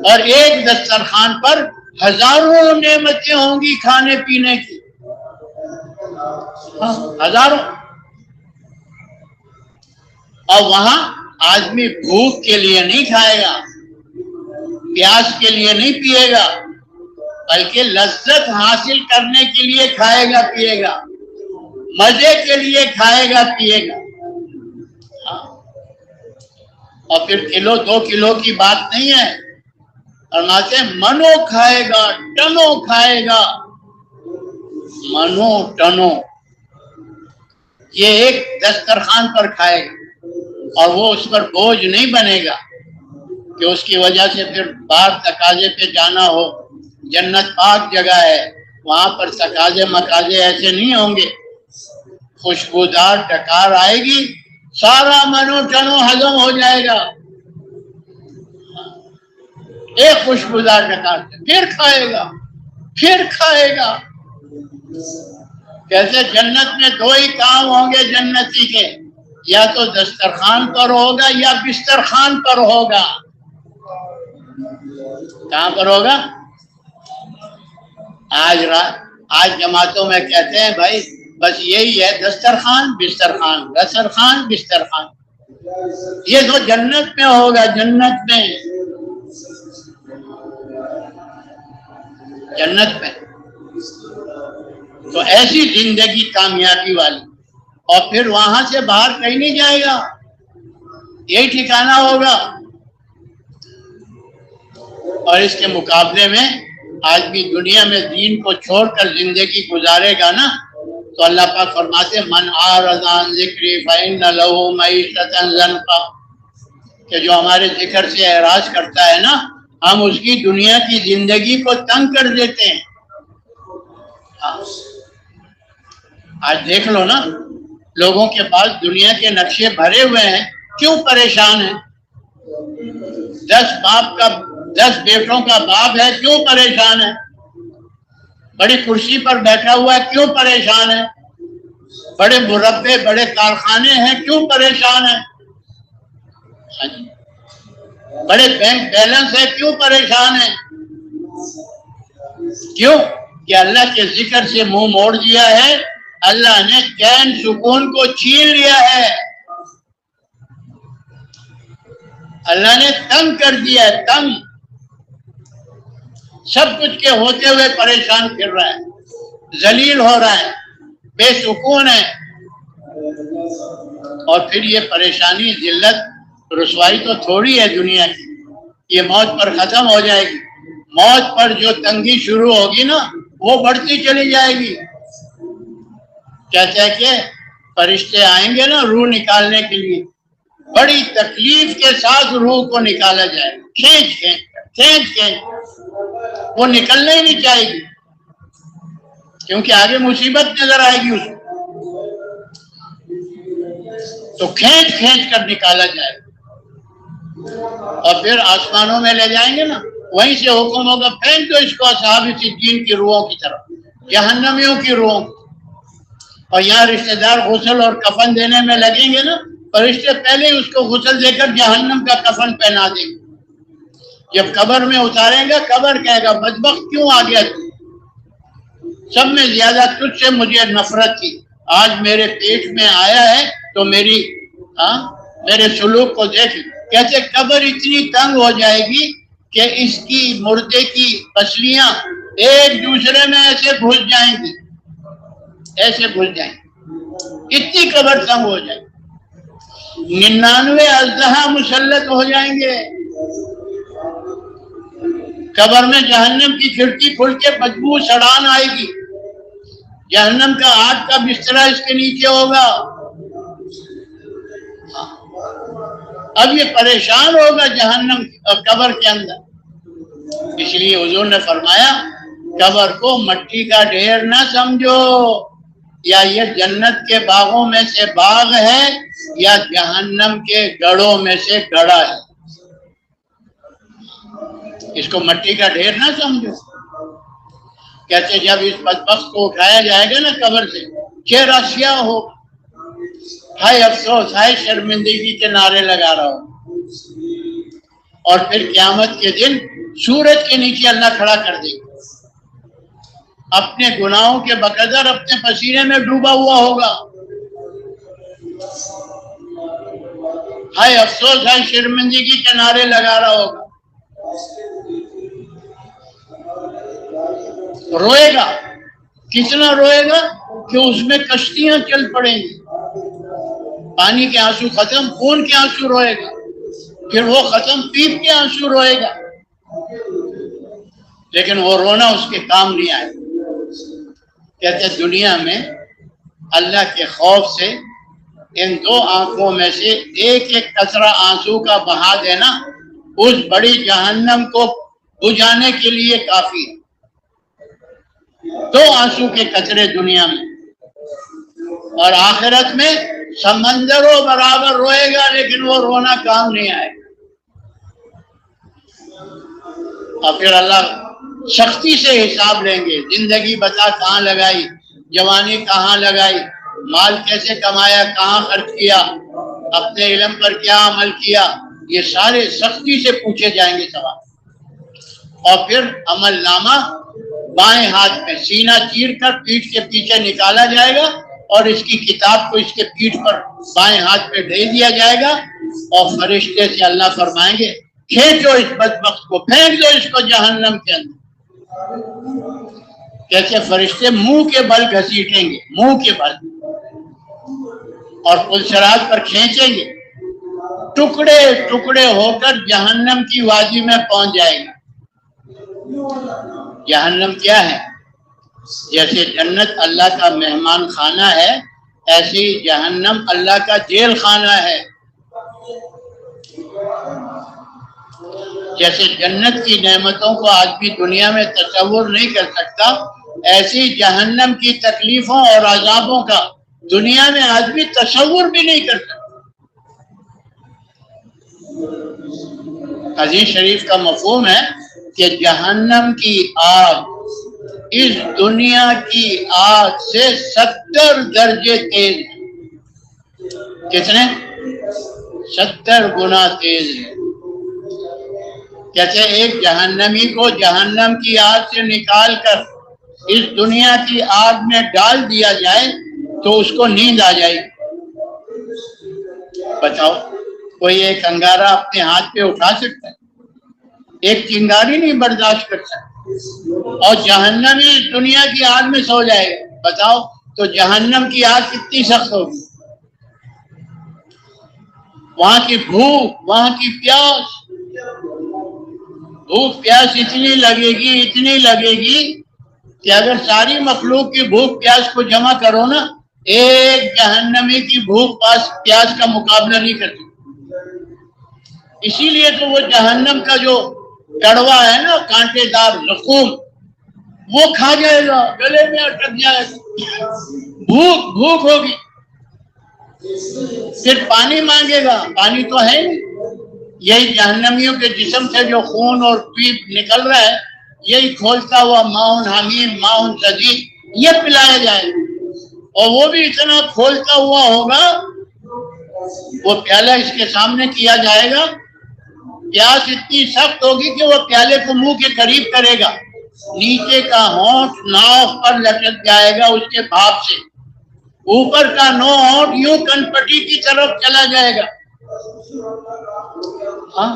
Speaker 1: اور ایک دسترخوان پر ہزاروں نعمتیں ہوں گی کھانے پینے کی، ہزاروں۔ اور وہاں آدمی بھوک کے لیے نہیں کھائے گا، پیاس کے لیے نہیں پیے گا، بلکہ لذت حاصل کرنے کے لیے کھائے گا پیے گا، مزے کے لیے کھائے گا پیے گا۔ اور پھر کلو 2 کلو کی بات نہیں ہے، فرماتے ہیں منو کھائے گا، ٹنو کھائے گا، منو ٹنو، یہ ایک دسترخوان پر کھائے گا، اور وہ اس پر بوجھ نہیں بنے گا کہ اس کی وجہ سے پھر باہر تقاضے پہ جانا ہو۔ جنت پاک جگہ ہے، وہاں پر تقاضے مقاضے ایسے نہیں ہوں گے، خوشبودار ڈکار آئے گی، سارا منو ٹنو ہضم ہو جائے گا، ایک خوشبودار ڈکار پھر کھائے گا، پھر کھائے گا۔ کیسے جنت میں 2 ہی کام ہوں گے جنتی کے، یا تو دسترخوان پر ہوگا یا بسترخوان پر ہوگا۔ کہاں پر ہوگا؟ آج جماعتوں میں کہتے ہیں بھائی بس یہی ہے، دسترخوان بسترخوان، دسترخوان بسترخوان۔ یہ تو جنت میں ہوگا، جنت میں، جنت میں تو ایسی زندگی کامیابی والی، اور پھر وہاں سے باہر کہیں نہیں جائے گا، یہی ٹھکانہ ہوگا۔ اور اس کے مقابلے میں آدمی دنیا میں دین کو چھوڑ کر زندگی گزارے گا نا، تو اللہ پاک فرماتے من اعرض عن ذکری فإن له معیشة ضنکا، کہ جو ہمارے ذکر سے اعراض کرتا ہے نا، ہم اس کی دنیا کی زندگی کو تنگ کر دیتے ہیں۔ آج دیکھ لو نا، لوگوں کے پاس دنیا کے نقشے بھرے ہوئے ہیں، کیوں پریشان ہیں؟ 10 بیٹوں کا باپ ہے، کیوں پریشان ہے؟ بڑی کرسی پر بیٹھا ہوا ہے، کیوں پریشان ہے؟ بڑے مربے، بڑے کارخانے ہیں، کیوں پریشان ہے؟ بڑے بینک بیلنس ہے، کیوں پریشان ہے؟ کیوں کہ اللہ کے ذکر سے منہ موڑ دیا ہے، اللہ نے چین سکون کو چھین لیا ہے، اللہ نے تنگ کر دیا ہے، تنگ، سب کچھ کے ہوتے ہوئے پریشان پھر رہا ہے، ذلیل ہو رہا ہے، بے سکون ہے۔ اور پھر یہ پریشانی، ذلت، رسوائی تو تھوڑی ہے دنیا کی، یہ موت پر ختم ہو جائے گی۔ موت پر جو تنگی شروع ہوگی نا، وہ بڑھتی چلی جائے گی۔ کہتے ہیں کہ فرشتے آئیں گے نا روح نکالنے کے لیے، بڑی تکلیف کے ساتھ روح کو نکالا جائے گا، کھینچ وہ نکلنے ہی نہیں چاہے گی، کیونکہ آگے مصیبت نظر آئے گی اس کو، تو کھینچ کر نکالا جائے گا، اور پھر آسمانوں میں لے جائیں گے نا، وہیں سے حکم ہوگا پھینک دو اس کو اصحاب سجین کی روحوں کی طرف، جہنمیوں کی روحوں کی۔ اور یہاں رشتہ دار غسل اور کفن دینے میں لگیں گے نا، فرشتے پہلے اس کو غسل دے کر جہنم کا کفن پہنا دیں گے۔ جب قبر میں اتاریں گا، قبر کہے گا بدبخت کیوں آ گیا تو؟ سب میں زیادہ تجھ سے مجھے نفرت تھی، آج میرے پیٹ میں آیا ہے تو میرے سلوک کو دیکھ۔ کہتے قبر اتنی تنگ ہو جائے گی کہ اس کی مردے کی پسلیاں ایک دوسرے میں ایسے گھس جائیں گی، ایسے گھس جائیں گی، اتنی قبر تنگ ہو جائے گی، 99 اژدہا مسلط ہو جائیں گے۔ قبر میں جہنم کی کھڑکی کھل کے بدبو سڑان آئے گی، جہنم کا آگ کا بستر اس کے نیچے ہوگا، اب یہ پریشان ہوگا جہنم قبر کے اندر۔ اس لیے حضور نے فرمایا قبر کو مٹی کا ڈھیر نہ سمجھو، یا یہ جنت کے باغوں میں سے باغ ہے یا جہنم کے گڑھوں میں سے گڑھا ہے، اس کو مٹی کا ڈھیر نہ سمجھو۔ کہتے جب اس بدبخت کو اٹھایا جائے گا نا قبر سے، چہرہ سیاہ ہوگا، ہائے افسوس، ہائے شرمندگی کے نعرے لگا رہا ہو، اور پھر قیامت کے دن سورج کے نیچے اللہ کھڑا کر دے گا، اپنے گناہوں کے بقدر اپنے پسینے میں ڈوبا ہوا ہوگا، ہائے افسوس، ہائے شرمندگی کے نعرے لگا رہا ہوگا، روئے گا، کتنا روئے گا کہ اس میں کشتیاں چل پڑیں گی، پانی کے آنسو ختم، خون کے آنسو روئے گا، پھر وہ ختم، پیپ کے آنسو روئے گا، لیکن وہ رونا اس کے کام نہیں آئے۔ کہتے دنیا میں اللہ کے خوف سے ان دو آنکھوں میں سے ایک ایک قطرہ آنسو کا بہا دینا اس بڑی جہنم کو بجھانے کے لیے کافی ہے۔ دو آنسو کے قطرے دنیا میں، اور آخرت میں سمندروں برابر روئے گا لیکن وہ رونا کام نہیں آئے گا۔ اور پھر اللہ سختی سے حساب لیں گے، زندگی بتا کہاں لگائی، جوانی کہاں لگائی، مال کیسے کمایا، کہاں خرچ کیا، اپنے علم پر کیا عمل کیا، یہ سارے سختی سے پوچھے جائیں گے سوال۔ اور پھر عمل نامہ بائیں ہاتھ میں سینہ چیر کر پیٹھ کے پیچھے نکالا جائے گا، اور اس کی کتاب کو اس کے پیٹھ پر بائیں ہاتھ پہ ڈھیل دیا جائے گا، اور فرشتے سے اللہ فرمائیں گے کھینچو اس بدبخت کو، پھینک دو اس کو جہنم کے اندر۔ کیسے فرشتے منہ کے بل گھسیٹیں گے، منہ کے بل، اور پلسراج پر کھینچیں گے، ٹکڑے ٹکڑے ہو کر جہنم کی وادی میں پہنچ جائے گا۔ جہنم کیا ہے؟ جیسے جنت اللہ کا مہمان خانہ ہے، ایسے ہی جہنم اللہ کا جیل خانہ ہے۔ جیسے جنت کی نعمتوں کو آدمی دنیا میں تصور نہیں کر سکتا، ایسی جہنم کی تکلیفوں اور عذابوں کا دنیا میں آدمی تصور بھی نہیں کر سکتا۔ حدیث شریف کا مفہوم ہے کہ جہنم کی آگ اس دنیا کی آگ سے 70 درجے تیز ہے۔ کتنے؟ 70 گنا تیز ہے۔ جیسے ایک جہنمی کو جہنم کی آگ سے نکال کر اس دنیا کی آگ میں ڈال دیا جائے تو اس کو نیند آ جائے۔ بتاؤ کوئی ایک انگارہ اپنے ہاتھ پہ اٹھا سکتا ہے؟ ایک چنگاری نہیں برداشت کر سکتا، اور جہنمی دنیا کی آگ میں سو جائے گا۔ بتاؤ تو جہنم کی آگ کتنی سخت ہوگی، وہاں کی بھوک، وہاں کی پیاس، بھوک پیاس اتنی لگے گی کہ اگر ساری مخلوق کی بھوک پیاس کو جمع کرو نا، ایک جہنمی کی بھوک پیاس کا مقابلہ نہیں کر سکتی۔ اسی لیے تو وہ جہنم کا جو کڑوا ہے نا، کانٹے دار زخم، وہ کھا جائے گا، گلے میں اٹک جائے گا، بھوک ہوگی، پھر پانی مانگے گا، پانی تو ہے نہیں۔ یہی جہنمیوں کے جسم سے جو خون اور پیپ نکل رہا ہے، یہی کھولتا ہوا ماؤن حمیم، ماؤن شدید، یہ پلایا جائے گا، اور وہ بھی اتنا کھولتا ہوا ہوگا، وہ پیالہ اس کے سامنے کیا جائے گا، پیاس اتنی سخت ہوگی کہ وہ پیالے کو منہ کے قریب کرے گا، نیچے کا ہونٹ ناف پر لٹک جائے گا اس کے بھاپ سے، اوپر کا نو ہونٹ یوں کنپٹی کی طرف چلا جائے گا. ہاں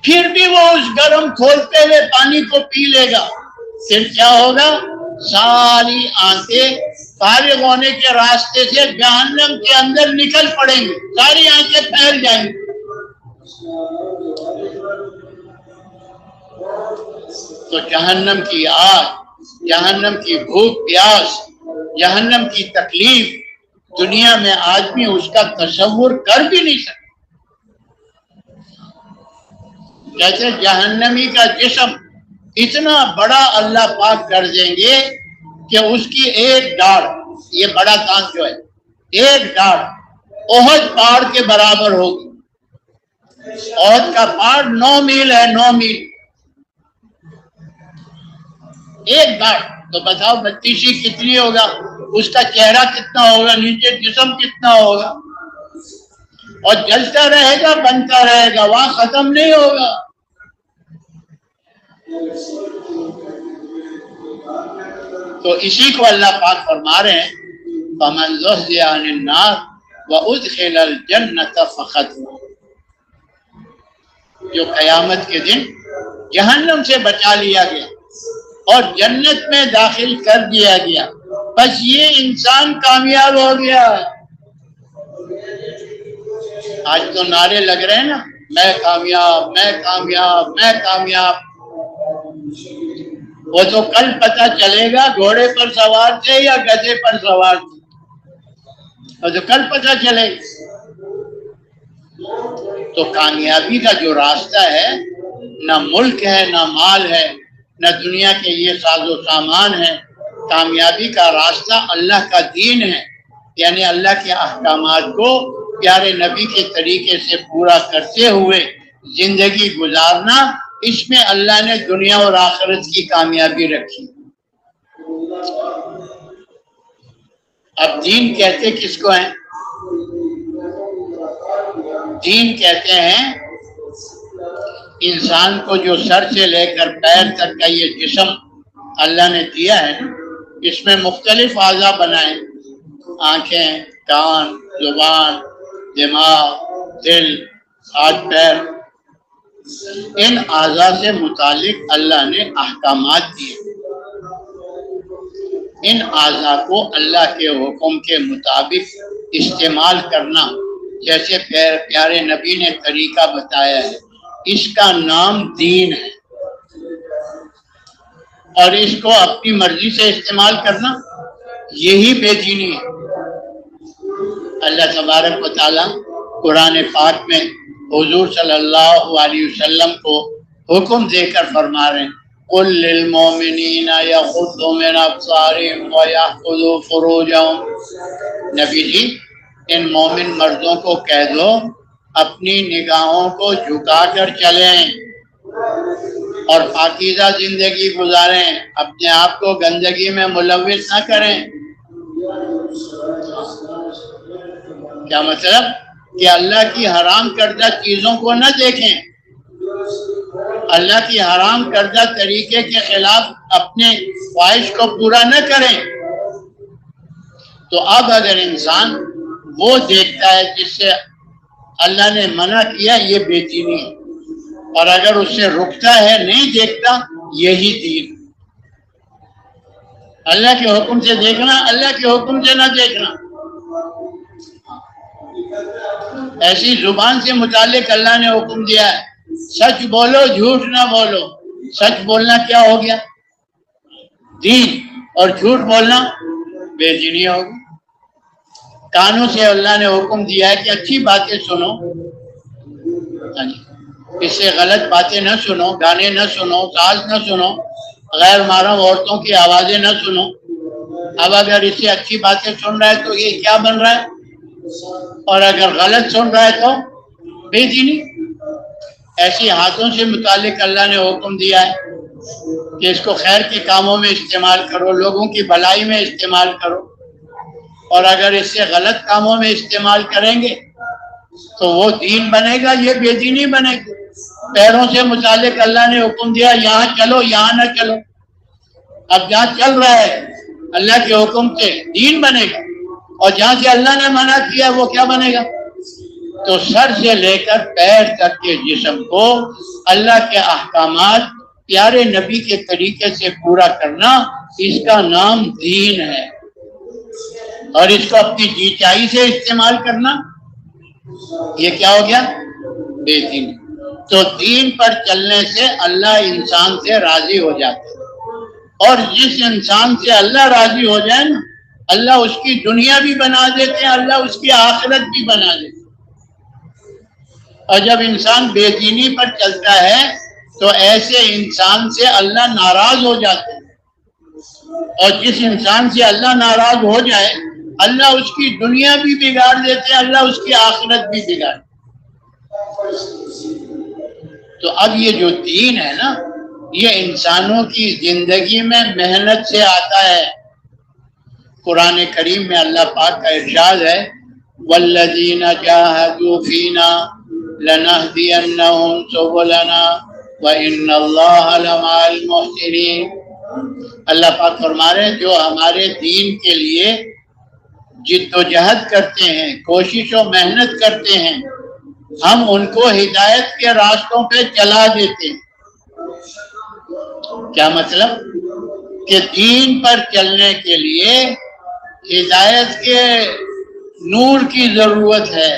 Speaker 1: پھر بھی وہ اس گرم کھولتے ہوئے پانی کو پی لے گا. پھر کیا ہوگا؟ ساری آنکھیں فارغ ہونے کے راستے سے جہنم کے اندر نکل پڑیں گی، ساری آنکھیں پھیل جائیں گی. تو جہنم کی آگ، جہنم کی بھوک پیاس، جہنم کی تکلیف دنیا میں آدمی اس کا تصور کر بھی نہیں سکتا. کہتے جہنمی کا جسم اتنا بڑا اللہ پاک کر دیں گے کہ اس کی ایک ڈاڑھ، یہ بڑا دانت جو ہے، ایک ڈاڑھ احد پہاڑ کے برابر ہوگی. احد کا پہاڑ 9 میل ہے، 9 میل، ایک ڈاڑھ. تو بتاؤ بتیسی کتنی ہوگا، اس کا چہرہ کتنا ہوگا، نیچے جسم کتنا ہوگا. اور جلتا رہے گا، بنتا رہے گا، وہاں ختم نہیں ہوگا. تو اسی کو اللہ پاک فرما رہے ہیں فَمَنْ زُحْزِحَ عَنِ النَّارِ وَأُدْخِلَ الْجَنَّةَ فَقَدْ فَازَ. جو قیامت کے دن جہنم سے بچا لیا گیا اور جنت میں داخل کر دیا گیا، بس یہ انسان کامیاب ہو گیا. آج تو نعرے لگ رہے ہیں نا، میں کامیاب، میں کامیاب، میں کامیاب. وہ تو کل پتہ چلے گا گھوڑے پر سوار تھے یا گدھے پر سوار تھے، وہ تو کل پتہ چلے گا. تو کامیابی کا جو راستہ ہے، نہ ملک ہے، نہ مال ہے، نہ دنیا کے یہ ساز و سامان ہے. کامیابی کا راستہ اللہ کا دین ہے، یعنی اللہ کے احکامات کو پیارے نبی کے طریقے سے پورا کرتے ہوئے زندگی گزارنا. اس میں اللہ نے دنیا اور آخرت کی کامیابی رکھی. اب دین کہتے کس کو ہیں؟ دین کہتے ہیں انسان کو جو سر سے لے کر پیر تک کا یہ جسم اللہ نے دیا ہے، اس میں مختلف اعضاء بنائے، آنکھیں، کان، زبان، دماغ، دل، ہاتھ، پیر. ان اعضاء سے متعلق اللہ نے احکامات دیے. ان اعضاء کو اللہ کے حکم کے مطابق استعمال کرنا، جیسے پیارے نبی نے طریقہ بتایا ہے، اس کا نام دین ہے. اور اس کو اپنی مرضی سے استعمال کرنا، یہی بے دینی ہے. اللہ تبارک و تعالیٰ قرآن پاک میں حضور صلی اللہ علیہ وسلم کو حکم دے کر فرما رہے ہیں قُلْ لِلْمُؤْمِنِينَ يَغُضُّوا مِنْ أَبْصَارِهِمْ وَيَحْفَظُوا فُرُوجَهُمْ. نبی جی ان مومن مردوں کو کہہ دو اپنی نگاہوں کو جھکا کر چلیں اور پاکیزہ زندگی گزاریں، اپنے آپ کو گندگی میں ملوث نہ کریں. کیا مطلب؟ کہ اللہ کی حرام کردہ چیزوں کو نہ دیکھیں، اللہ کی حرام کردہ طریقے کے خلاف اپنے خواہش کو پورا نہ کریں. تو اب اگر انسان وہ دیکھتا ہے جس سے اللہ نے منع کیا، یہ بے دینی ہے. اور اگر اس سے رکتا ہے، نہیں دیکھتا، یہی دین. اللہ کے حکم سے دیکھنا، اللہ کے حکم سے نہ دیکھنا. ایسی زبان سے متعلق اللہ نے حکم دیا ہے سچ بولو، جھوٹ نہ بولو. سچ بولنا کیا ہو گیا؟ دین. اور جھوٹ بولنا بے دینی ہوگی. کانوں سے اللہ نے حکم دیا ہے کہ اچھی باتیں سنو، اس سے غلط باتیں نہ سنو، گانے نہ سنو، ساز نہ سنو، غیر محرم عورتوں کی آوازیں نہ سنو. اب اگر اس سے اچھی باتیں سن رہا ہے تو یہ کیا بن رہا ہے؟ اور اگر غلط سن رہا ہے تو بے دینی. ایسی ہاتھوں سے متعلق اللہ نے حکم دیا ہے کہ اس کو خیر کے کاموں میں استعمال کرو، لوگوں کی بھلائی میں استعمال کرو. اور اگر اس سے غلط کاموں میں استعمال کریں گے تو وہ دین بنے گا، یہ بے دینی بنے گی. پیروں سے متعلق اللہ نے حکم دیا یہاں چلو، یہاں نہ چلو. اب جہاں چل رہا ہے اللہ کے حکم سے دین بنے گا، اور جہاں سے اللہ نے منع کیا وہ کیا بنے گا؟ تو سر سے لے کر پیر تک کے جسم کو اللہ کے احکامات پیارے نبی کے طریقے سے پورا کرنا، اس کا نام دین ہے، اور اس کو اپنی جی چاہی سے استعمال کرنا یہ کیا ہو گیا؟ بے دین۔ تو دین پر چلنے سے اللہ انسان سے راضی ہو جاتا ہے، اور جس انسان سے اللہ راضی ہو جائے نا، اللہ اس کی دنیا بھی بنا دیتے ہیں، اللہ اس کی آخرت بھی بنا دیتے ہیں۔ اور جب انسان بے دینی پر چلتا ہے تو ایسے انسان سے اللہ ناراض ہو جاتے ہیں، اور جس انسان سے اللہ ناراض ہو جائے اللہ اس کی دنیا بھی بگاڑ دیتے ہیں، اللہ اس کی آخرت بھی بگاڑ۔ تو اب یہ جو دین ہے نا، یہ انسانوں کی زندگی میں محنت سے آتا ہے۔ قرآن کریم میں اللہ پاک کا ارشاد ہے والذین جاہدوا فینا لنہدینہم سبلنا وان اللہ لمع المحسنین۔ اللہ پاک فرما رہے ہیں جو ہمارے دین کے لیے جد و جہد کرتے ہیں، کوشش و محنت کرتے ہیں، ہم ان کو ہدایت کے راستوں پہ چلا دیتے ہیں۔ کیا مطلب؟ کہ دین پر چلنے کے لیے ہدایت کے نور کی ضرورت ہے۔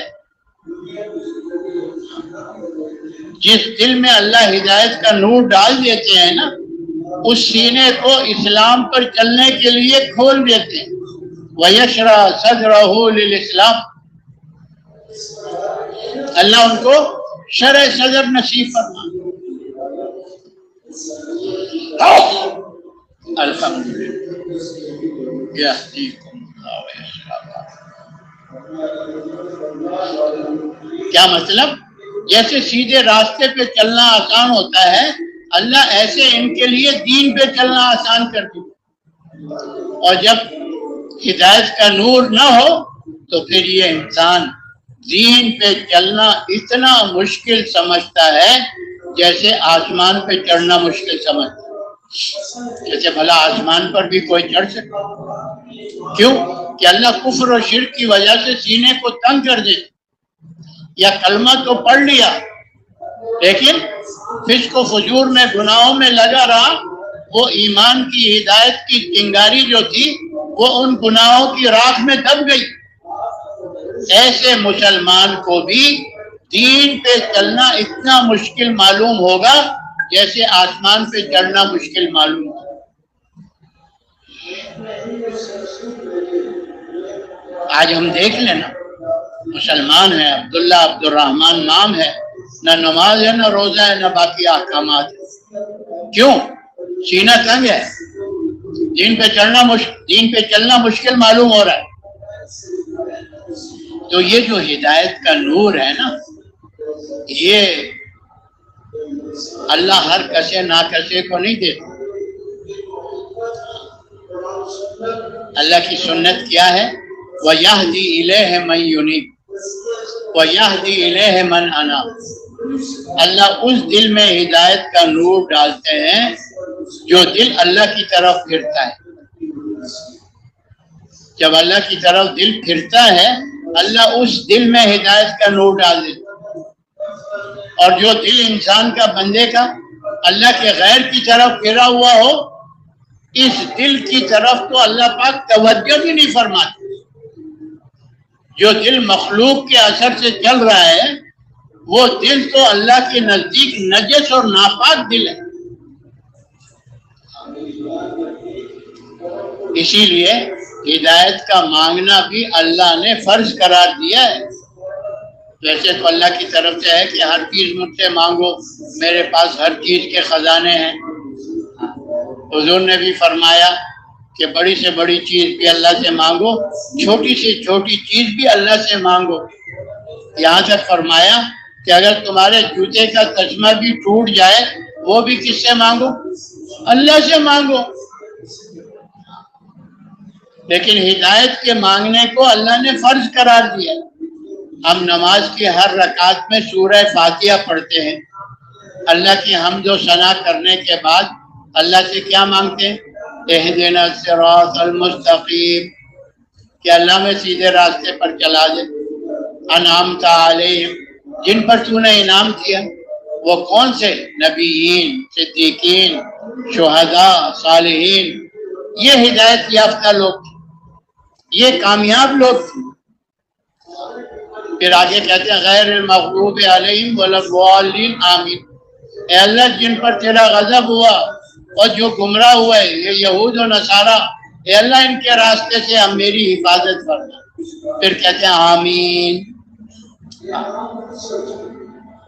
Speaker 1: جس دل میں اللہ ہدایت کا نور ڈال دیتے ہیں نا، اس سینے کو اسلام پر چلنے کے لیے کھول دیتے ہیں۔ وَيَشْرَحُ صَدْرَهُ لِلْإِسْلَامِ، اللہ ان کو شرح صدر نصیب فرمائے۔ الحمدللہ یہدیکم اللہ ویصلح۔ کیا مطلب؟ جیسے سیدھے راستے پہ چلنا آسان ہوتا ہے، اللہ ایسے ان کے لیے دین پہ چلنا آسان کر دے۔ اور جب ہدایت کا نور نہ ہو تو پھر یہ انسان دین پہ چلنا اتنا مشکل سمجھتا ہے جیسے آسمان پہ چڑھنا مشکل سمجھتا ہے۔ جیسے بھلا آسمان پر بھی کوئی چڑھ سکتا، کیوں کہ اللہ کفر و شرک کی وجہ سے سینے کو تنگ کر دیتے۔ یا کلمہ تو پڑھ لیا لیکن فسق و فجور میں گناہوں میں لگا رہا، وہ ایمان کی ہدایت کی چنگاری جو تھی وہ ان گناہوں کی راکھ میں دب گئی۔ ایسے مسلمان کو بھی دین پہ چلنا اتنا مشکل معلوم ہوگا جیسے آسمان پہ چڑھنا مشکل معلوم ہوگا۔ آج ہم دیکھ لیں نا، مسلمان ہیں، عبداللہ عبد الرحمن نام ہے، نہ نماز ہے نہ روزہ ہے نہ باقی احکامات ہے۔ کیوں؟ سینہ تنگ ہے، دین پہ چلنا مشکل معلوم ہو رہا ہے۔ تو یہ جو ہدایت کا نور ہے نا، یہ اللہ ہر کسے ناکسے کو نہیں دیتا۔ اللہ کی سنت کیا ہے؟ وَيَهْدِي إِلَيْهِ مَن يُنِيبُ وَيَهْدِي إِلَيْهِ مَنْ أَنَابَ۔ اللہ اس دل میں ہدایت کا نور ڈالتے ہیں جو دل اللہ کی طرف پھرتا ہے۔ جب اللہ کی طرف دل پھرتا ہے اللہ اس دل میں ہدایت کا نور ڈال دیتا ہے، اور جو دل انسان کا بندے کا اللہ کے غیر کی طرف پھرا ہوا ہو، اس دل کی طرف تو اللہ پاک توجہ بھی نہیں فرماتے۔ جو دل مخلوق کے اثر سے چل رہا ہے وہ دل تو اللہ کے نزدیک نجس اور ناپاک دل ہے۔ اسی لیے ہدایت کا مانگنا بھی اللہ نے فرض قرار دیا ہے۔ ویسے تو اللہ کی طرف سے ہے کہ ہر چیز مجھ سے مانگو، میرے پاس ہر چیز کے خزانے ہیں۔ حضور نے بھی فرمایا کہ بڑی سے بڑی چیز بھی اللہ سے مانگو، چھوٹی سے چھوٹی چیز بھی اللہ سے مانگو۔ یہاں تک فرمایا کہ اگر تمہارے جوتے کا تسمہ بھی ٹوٹ جائے وہ بھی کس سے مانگو؟ اللہ سے مانگو۔ لیکن ہدایت کے مانگنے کو اللہ نے فرض قرار دیا۔ ہم نماز کی ہر رکعت میں سورہ فاتحہ پڑھتے ہیں، اللہ کی حمد و ثنا کرنے کے بعد اللہ سے کیا مانگتے ہیں؟ اہدنا الصراط المستقیم، کہ اللہ میں سیدھے راستے پر چلا دے۔ انعمت علیہم، جن پر تو نے انعام کیا، وہ کون سے؟ نبیین، صدیقین، شہداء، صالحین، یہ ہدایت یافتہ لوگ تھے، یہ کامیاب لوگ تھے۔ پھر آگے کہتے ہیں غیر المغضوب علیہم ولا الضالین آمین، اے اللہ جن پر تیرا غضب ہوا اور جو گمراہ ہوئے یہ یہود و نصارہ، اے اللہ ان کے راستے سے ہم میری حفاظت فرما۔ پھر کہتے ہیں آمین۔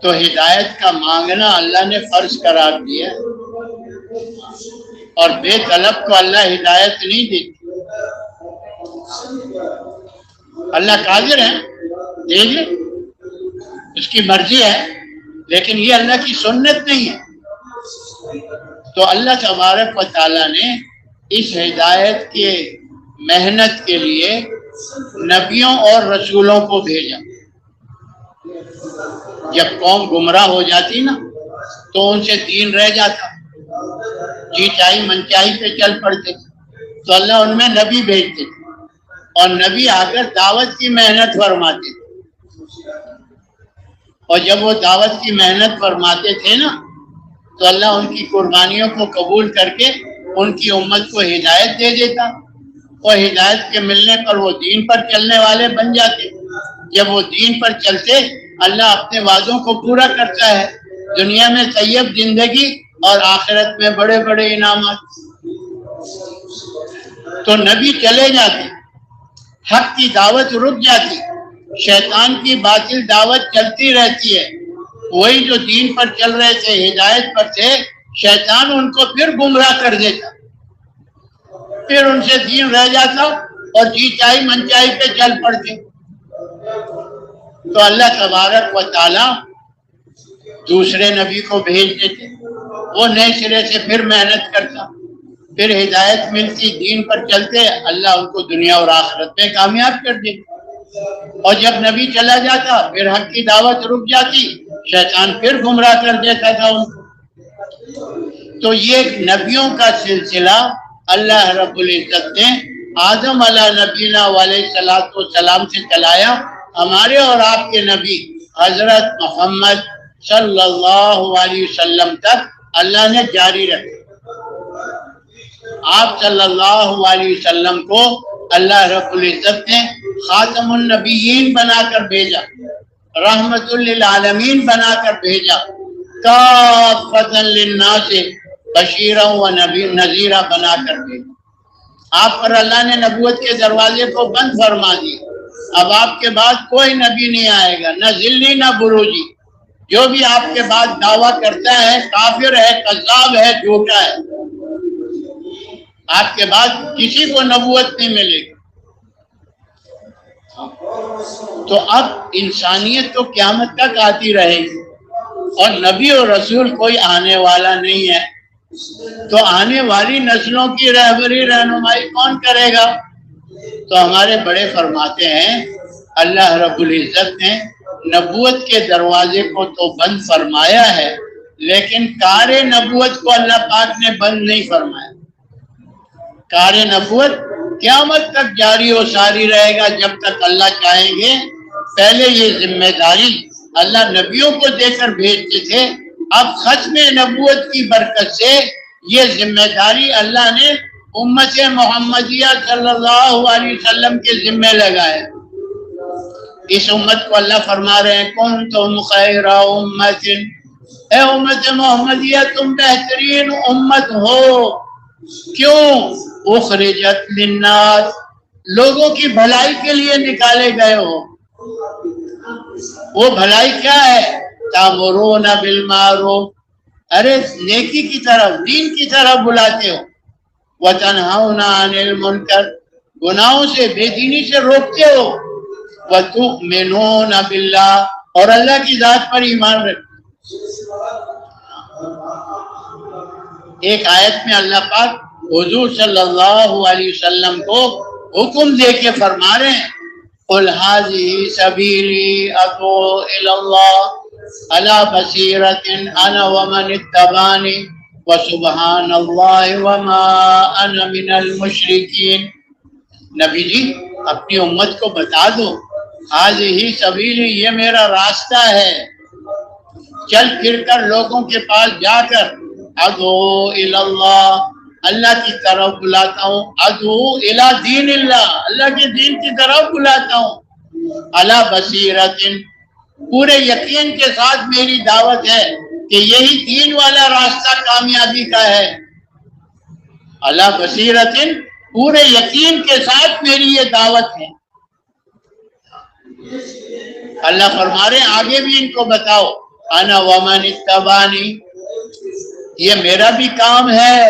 Speaker 1: تو ہدایت کا مانگنا اللہ نے فرض قرار دیا، اور بے طلب کو اللہ ہدایت نہیں دیتی۔ اللہ قادر ہے، دے دے، اس کی مرضی ہے، لیکن یہ اللہ کی سنت نہیں ہے۔ تو اللہ تبارک و تعالیٰ نے اس ہدایت کے محنت کے لیے نبیوں اور رسولوں کو بھیجا۔ جب قوم گمراہ ہو جاتی نا تو ان سے دین رہ جاتا، جی چاہی من چاہی پہ چل پڑتے، تو اللہ ان میں نبی بھیجتے تھے، اور نبی آ کر دعوت کی محنت فرماتے تھے۔ اور جب وہ دعوت کی محنت فرماتے تھے نا تو اللہ ان کی قربانیوں کو قبول کر کے ان کی امت کو ہدایت دے دیتا، اور ہدایت کے ملنے پر وہ دین پر چلنے والے بن جاتے۔ جب وہ دین پر چلتے اللہ اپنے وعدوں کو پورا کرتا ہے، دنیا میں طیب زندگی اور آخرت میں بڑے بڑے انعامات۔ تو نبی چلے جاتے، حق کی دعوت رک جاتی، شیطان کی باطل دعوت چلتی رہتی ہے۔ وہی جو دین پر چل رہے تھے، ہدایت پر تھے، شیطان ان کو پھر گمراہ کر دیتا، پھر ان سے دین رہ جاتا اور جی چاہی من چاہی پہ چل پڑتے۔ تو اللہ تبارک و تعالی دوسرے نبی کو بھیج دیتے، وہ نئے سرے سے پھر محنت کرتا، پھر ہدایت ملتی، دین پر چلتے، اللہ ان کو دنیا اور آخرت میں کامیاب کر دیتا۔ اور جب نبی چلا جاتا پھر حق کی دعوت رک جاتی، شیطان پھر گمراہ کر دیتا تھا ان کو۔ تو یہ ایک نبیوں کا سلسلہ اللہ رب العزت نے آدم علیہ نبینا علیہ الصلوۃ والسلام سے چلایا۔ ہمارے اور آپ کے نبی حضرت محمد صلی اللہ علیہ وسلم تک اللہ نے جاری رکھا۔ آپ صلی اللہ علیہ وسلم کو اللہ رب العزت نے خاتم النبیین بنا کر بھیجا، رحمت للعالمین بنا کر بھیجا، کافۃ للناس بشیرا و نذیرا بنا کر بھیجا۔ آپ پر اللہ نے نبوت کے دروازے کو بند فرما دیا، اب آپ کے بعد کوئی نبی نہیں آئے گا، نہ ذلی نہ بروجی۔ جو بھی آپ کے بعد دعویٰ کرتا ہے کافر ہے، کذاب ہے، جھوٹا ہے۔ آپ کے بعد کسی کو نبوت نہیں ملے گی۔ تو اب انسانیت تو قیامت تک آتی رہے گی، اور نبی اور رسول کوئی آنے والا نہیں ہے، تو آنے والی نسلوں کی رہبری رہنمائی کون کرے گا؟ تو ہمارے بڑے فرماتے ہیں اللہ رب العزت نے نبوت کے دروازے کو تو بند فرمایا ہے، لیکن کار نبوت کو اللہ پاک نے بند نہیں فرمایا۔ کار نبوت قیامت تک جاری و ساری رہے گا جب تک اللہ چاہیں گے۔ پہلے یہ ذمہ داری اللہ نبیوں کو دے کر بھیجتے تھے، اب ختم نبوت کی برکت سے یہ ذمہ داری اللہ نے امت محمدیہ صلی اللہ علیہ وسلم کے ذمہ لگائے۔ اس امت کو اللہ فرما رہے ہیں کنتم خیر امت، اے امت محمدیہ تم بہترین امت ہو۔ کیوں؟ اخرجت للناس، لوگوں کی بھلائی کے لیے نکالے گئے ہو۔ وہ بھلائی کیا ہے؟ تامرون بالمعروف، ارے نیکی کی طرف، دین کی طرف بلاتے ہو، وتنہون عن المنکر، گناہوں سے، بے دینی سے روکتے ہو، وتؤمنون باللہ، اور اللہ کی ذات پر ایمان رکھتے۔ ایک آیت میں اللہ پاک حضور صلی اللہ علیہ وسلم کو حکم دے کے فرما رہے ہیں قل هذه سبیلی ادعو الی اللہ علی بصیرۃ انا ومن اتبعنی وسبحان اللہ وما انا من المشرکین۔ نبی جی اپنی امت کو بتا دو ھذہ سبیلی، یہ میرا راستہ ہے، چل پھر کر لوگوں کے پاس جا کر ادعو الی اللہ، اللہ کی طرف بلاتا ہوں، ادعو الی دین اللہ، اللہ کے دین کی طرف بلاتا ہوں، علی بصیرۃ، پورے یقین کے ساتھ میری دعوت ہے کہ یہی دین والا راستہ کامیابی کا ہے، علی بصیرۃ، پورے یقین کے ساتھ میری یہ دعوت ہے۔ اللہ فرما رہے آگے بھی ان کو بتاؤ، انا ومن اتبعنی، یہ میرا بھی کام ہے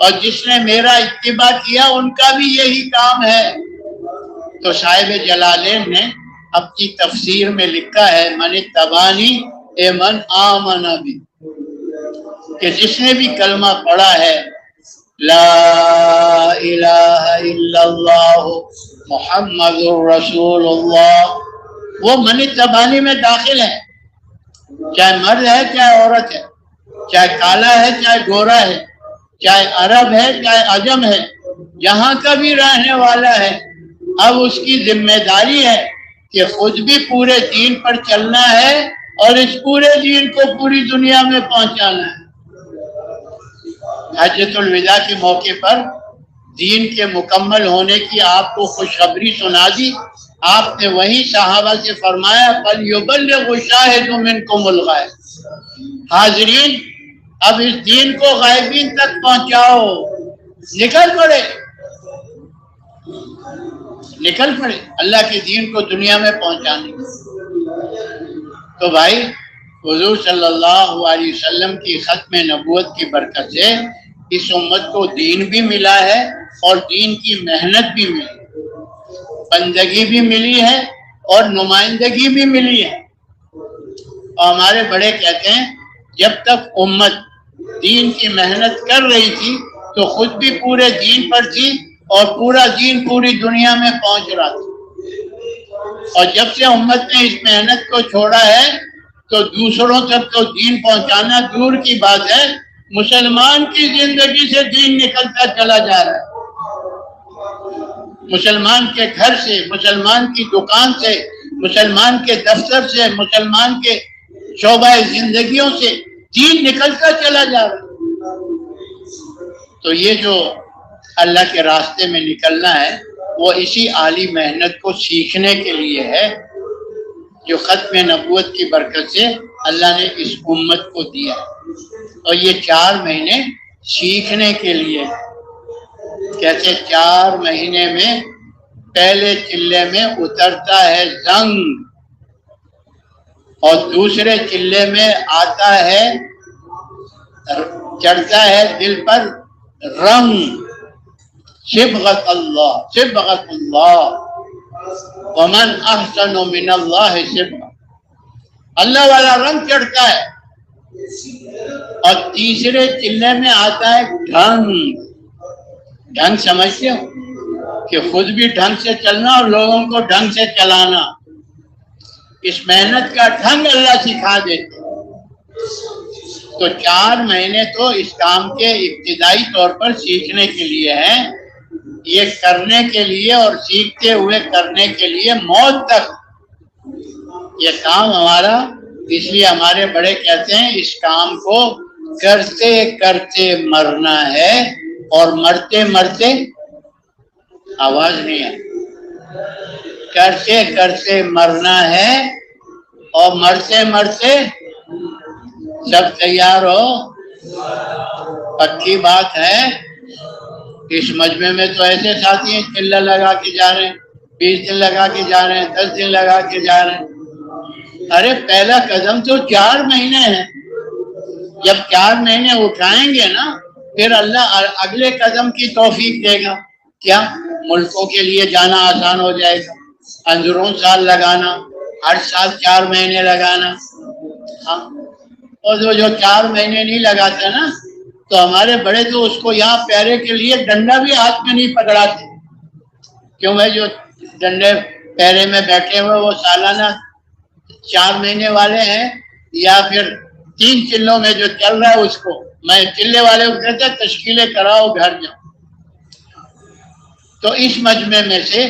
Speaker 1: اور جس نے میرا اتباع کیا ان کا بھی یہی کام ہے۔ تو صاحب جلالین نے اپنی تفسیر میں لکھا ہے من اتبعنی اے من آمن بی، کہ جس نے بھی کلمہ پڑھا ہے لا الہ الا اللہ محمد رسول اللہ، وہ من اتبعنی میں داخل ہے، چاہے مرد ہے چاہے عورت ہے، چاہے کالا ہے چاہے گورا ہے، چاہے عرب ہے چاہے عجم ہے، جہاں کا بھی رہنے والا ہے۔ اب اس کی ذمہ داری ہے کہ خود بھی پورے دین پر چلنا ہے اور اس پورے دین کو پوری دنیا میں پہنچانا ہے۔ حجۃ الوداع کے موقع پر دین کے مکمل ہونے کی آپ کو خوشخبری سنا دی، آپ نے وہی صحابہ سے فرمایا فَلْيُبَلِّغْ الشَّاهِدُ مِنْكُمُ الْغَائِبَ، حاضرین اب اس دین کو غائبین تک پہنچاؤ، نکل پڑے اللہ کے دین کو دنیا میں پہنچانے۔ تو بھائی حضور صلی اللہ علیہ وسلم کی ختم نبوت کی برکت سے اس امت کو دین بھی ملا ہے اور دین کی محنت بھی ملی، بندگی بھی ملی ہے اور نمائندگی بھی ملی ہے۔ اور ہمارے بڑے کہتے ہیں جب تک امت دین کی محنت کر رہی تھی تو خود بھی پورے دین پر تھی اور پورا دین پوری دنیا میں پہنچ رہا تھا، اور جب سے امت نے اس محنت کو چھوڑا ہے تو دوسروں تک تو دین پہنچانا دور کی بات ہے، مسلمان کی زندگی سے دین نکلتا چلا جا رہا ہے، مسلمان کے گھر سے، مسلمان کی دکان سے، مسلمان کے دفتر سے، مسلمان کے شعبہ زندگیوں سے دین نکلتا چلا جا رہا ہے۔ تو یہ جو اللہ کے راستے میں نکلنا ہے وہ اسی عالی محنت کو سیکھنے کے لیے ہے جو ختم نبوت کی برکت سے اللہ نے اس امت کو دیا، اور یہ 4 مہینے سیکھنے کے لیے۔ کیسے 4 مہینے میں پہلے چلے میں اترتا ہے زنگ اور دوسرے چلے میں آتا ہے، چڑھتا ہے دل پر رنگ، صبغت اللہ، صبغت اللہ، ومن احسن من اللہ صبغہ، اللہ والا رنگ چڑھتا ہے، اور تیسرے چلے میں آتا ہے ڈھنگ۔ ڈھنگ سمجھتے ہو کہ خود بھی ڈھنگ سے چلنا اور لوگوں کو ڈھنگ سے چلانا، اس محنت کا ڈھنگ اللہ سکھا دیتے۔ تو 4 مہینے تو اس کام کے ابتدائی طور پر سیکھنے کے لیے ہیں، یہ کرنے کے لیے اور سیکھتے ہوئے کرنے کے لیے موت تک یہ کام ہمارا، اس لیے ہمارے بڑے کہتے ہیں اس کام کو کرتے کرتے مرنا ہے، اور مرتے مرتے آواز نہیں ہے، کرتے کرتے مرنا ہے اور مرتے مرتے سب تیار ہو۔ پکی بات ہے، اس مجمع میں تو ایسے ساتھی ہیں چلہ لگا کے جا رہے ہیں، 20 دن لگا کے جا رہے ہیں، 10 دن لگا کے جا رہے ہیں۔ ارے پہلا قدم تو 4 مہینے ہے، جب 4 مہینے اٹھائیں گے نا پھر اللہ اگلے قدم کی توفیق دے گا۔ کیا ملکوں کے لیے جانا آسان ہو جائے گا، اندرون سال لگانا، ہر سال 4 مہینے لگانا، ہاں، اور جو 4 مہینے نہیں لگاتے نا تو ہمارے بڑے تو اس کو یہاں پیرے کے لیے ڈنڈا بھی ہاتھ میں نہیں پکڑاتے، کیوں بھائی جو ڈنڈے پیرے میں بیٹھے ہوئے وہ سالانہ 4 مہینے والے ہیں یا پھر 3 چلوں میں جو چل رہا ہے اس کو میں چلے والے کو کہتے تشکیلیں کراؤ گھر جاؤ. تو اس مجمع میں سے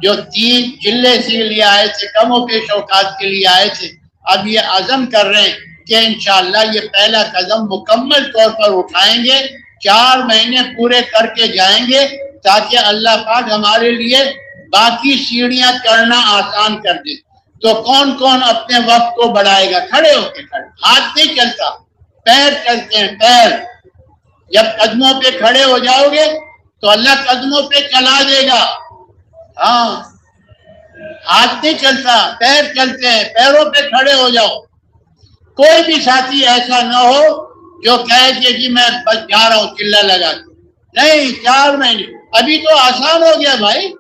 Speaker 1: جو 3 چلے کے لیے آئے تھے، کم و بیش اوقات کے لیے آئے تھے، اب یہ عزم کر رہے ہیں کہ انشاءاللہ یہ پہلا قدم مکمل طور پر اٹھائیں گے، 4 مہینے پورے کر کے جائیں گے تاکہ اللہ پاک ہمارے لیے باقی سیڑھیاں چڑھنا آسان کر دے. تو کون کون اپنے وقت کو بڑھائے گا؟ کھڑے ہو کے، کھڑے، ہاتھ نہیں چلتا، پیر چلتے ہیں، پیر. جب قدموں پہ کھڑے ہو جاؤ گے تو اللہ قدموں پہ چلا دے گا. ہاں، ہاتھ نہیں چلتا، پیر چلتے ہیں، پیروں پہ کھڑے ہو جاؤ. کوئی بھی ساتھی ایسا نہ ہو جو کہے کہ جی میں بس جا رہا ہوں چلا لگا کے. نہیں، 4 مہینے. ابھی تو آسان ہو گیا بھائی،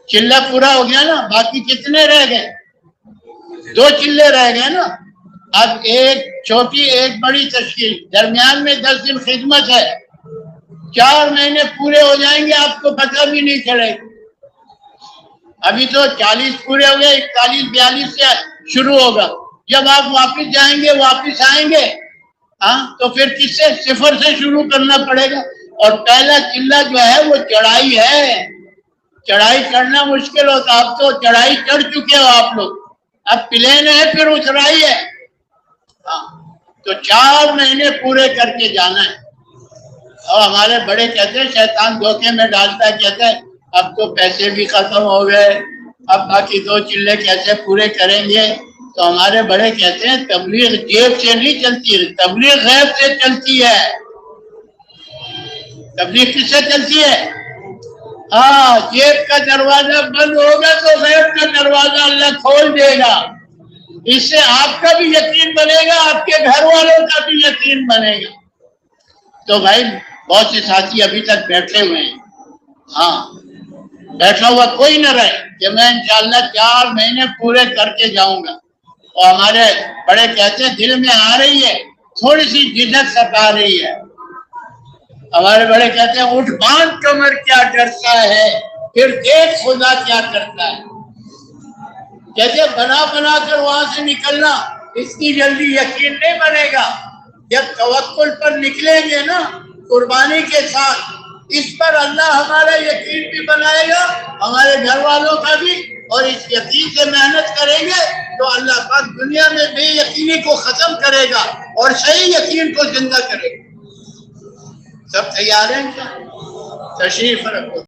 Speaker 1: چلہ پورا ہو گیا نا. باقی کتنے رہ گئے؟ 2 چلے رہ گئے نا. اب ایک چھوٹی ایک بڑی تشکیل، درمیان میں 10 دن خدمت ہے. 4 مہینے پورے ہو جائیں گے، آپ کو پتہ بھی نہیں چلے گا. ابھی تو 40 پورے ہو گئے، 41-42 سے شروع ہوگا. جب آپ واپس جائیں گے، واپس آئیں گے، ہاں، تو پھر کس سے؟ 0 سے شروع کرنا پڑے گا. اور پہلا چلہ جو ہے وہ چڑھائی ہے. چڑھائی چڑھنا مشکل ہوتا. اب تو چڑھائی چڑھ چکے ہو آپ لوگ، اب پلین ہے، پھر اترائی ہے. ہاں، تو 4 مہینے پورے کر کے جانا ہے. اور ہمارے بڑے کہتے ہیں، شیطان دھوکے میں ڈالتا ہے، کہتے ہیں اب تو پیسے بھی ختم ہو گئے، اب باقی 2 چلے کیسے پورے کریں گے؟ تو ہمارے بڑے کہتے ہیں تبلیغ جیب سے نہیں چلتی، تبلیغ غیب سے چلتی ہے. تبلیغ کس سے چلتی ہے؟ ہاں، جیب کا دروازہ بند ہوگا تو غیب کا دروازہ اللہ کھول دے گا. اس سے آپ کا بھی یقین بنے گا، آپ کے گھر والوں کا بھی یقین بنے گا. تو بھائی بہت سے ساتھی ابھی تک بیٹھے ہوئے ہیں. ہاں، بیٹھا ہوا کوئی نہ رہے کہ میں انشاءاللہ 4 مہینے پورے کر کے جاؤں گا. اور ہمارے بڑے کہتے ہیں دل میں آ رہی ہے، تھوڑی سی جدت ستا رہی ہے. ہمارے بڑے کہتے ہیں اٹھ باندھ کمر کیا ڈرتا ہے، پھر دیکھ خدا کیا کرتا ہے. کہتے ہیں بنا بنا کر وہاں سے نکلنا اتنی جلدی یقین نہیں بنے گا. جب توکل پر نکلیں گے نا، قربانی کے ساتھ، اس پر اللہ ہمارا یقین بھی بنائے گا، ہمارے گھر والوں کا بھی. اور اس یقین سے محنت کریں گے تو اللہ پاک دنیا میں بے یقینی کو ختم کرے گا اور صحیح یقین کو زندہ کرے گا. سب تیار ہیں کیا؟ تشریف رکھو.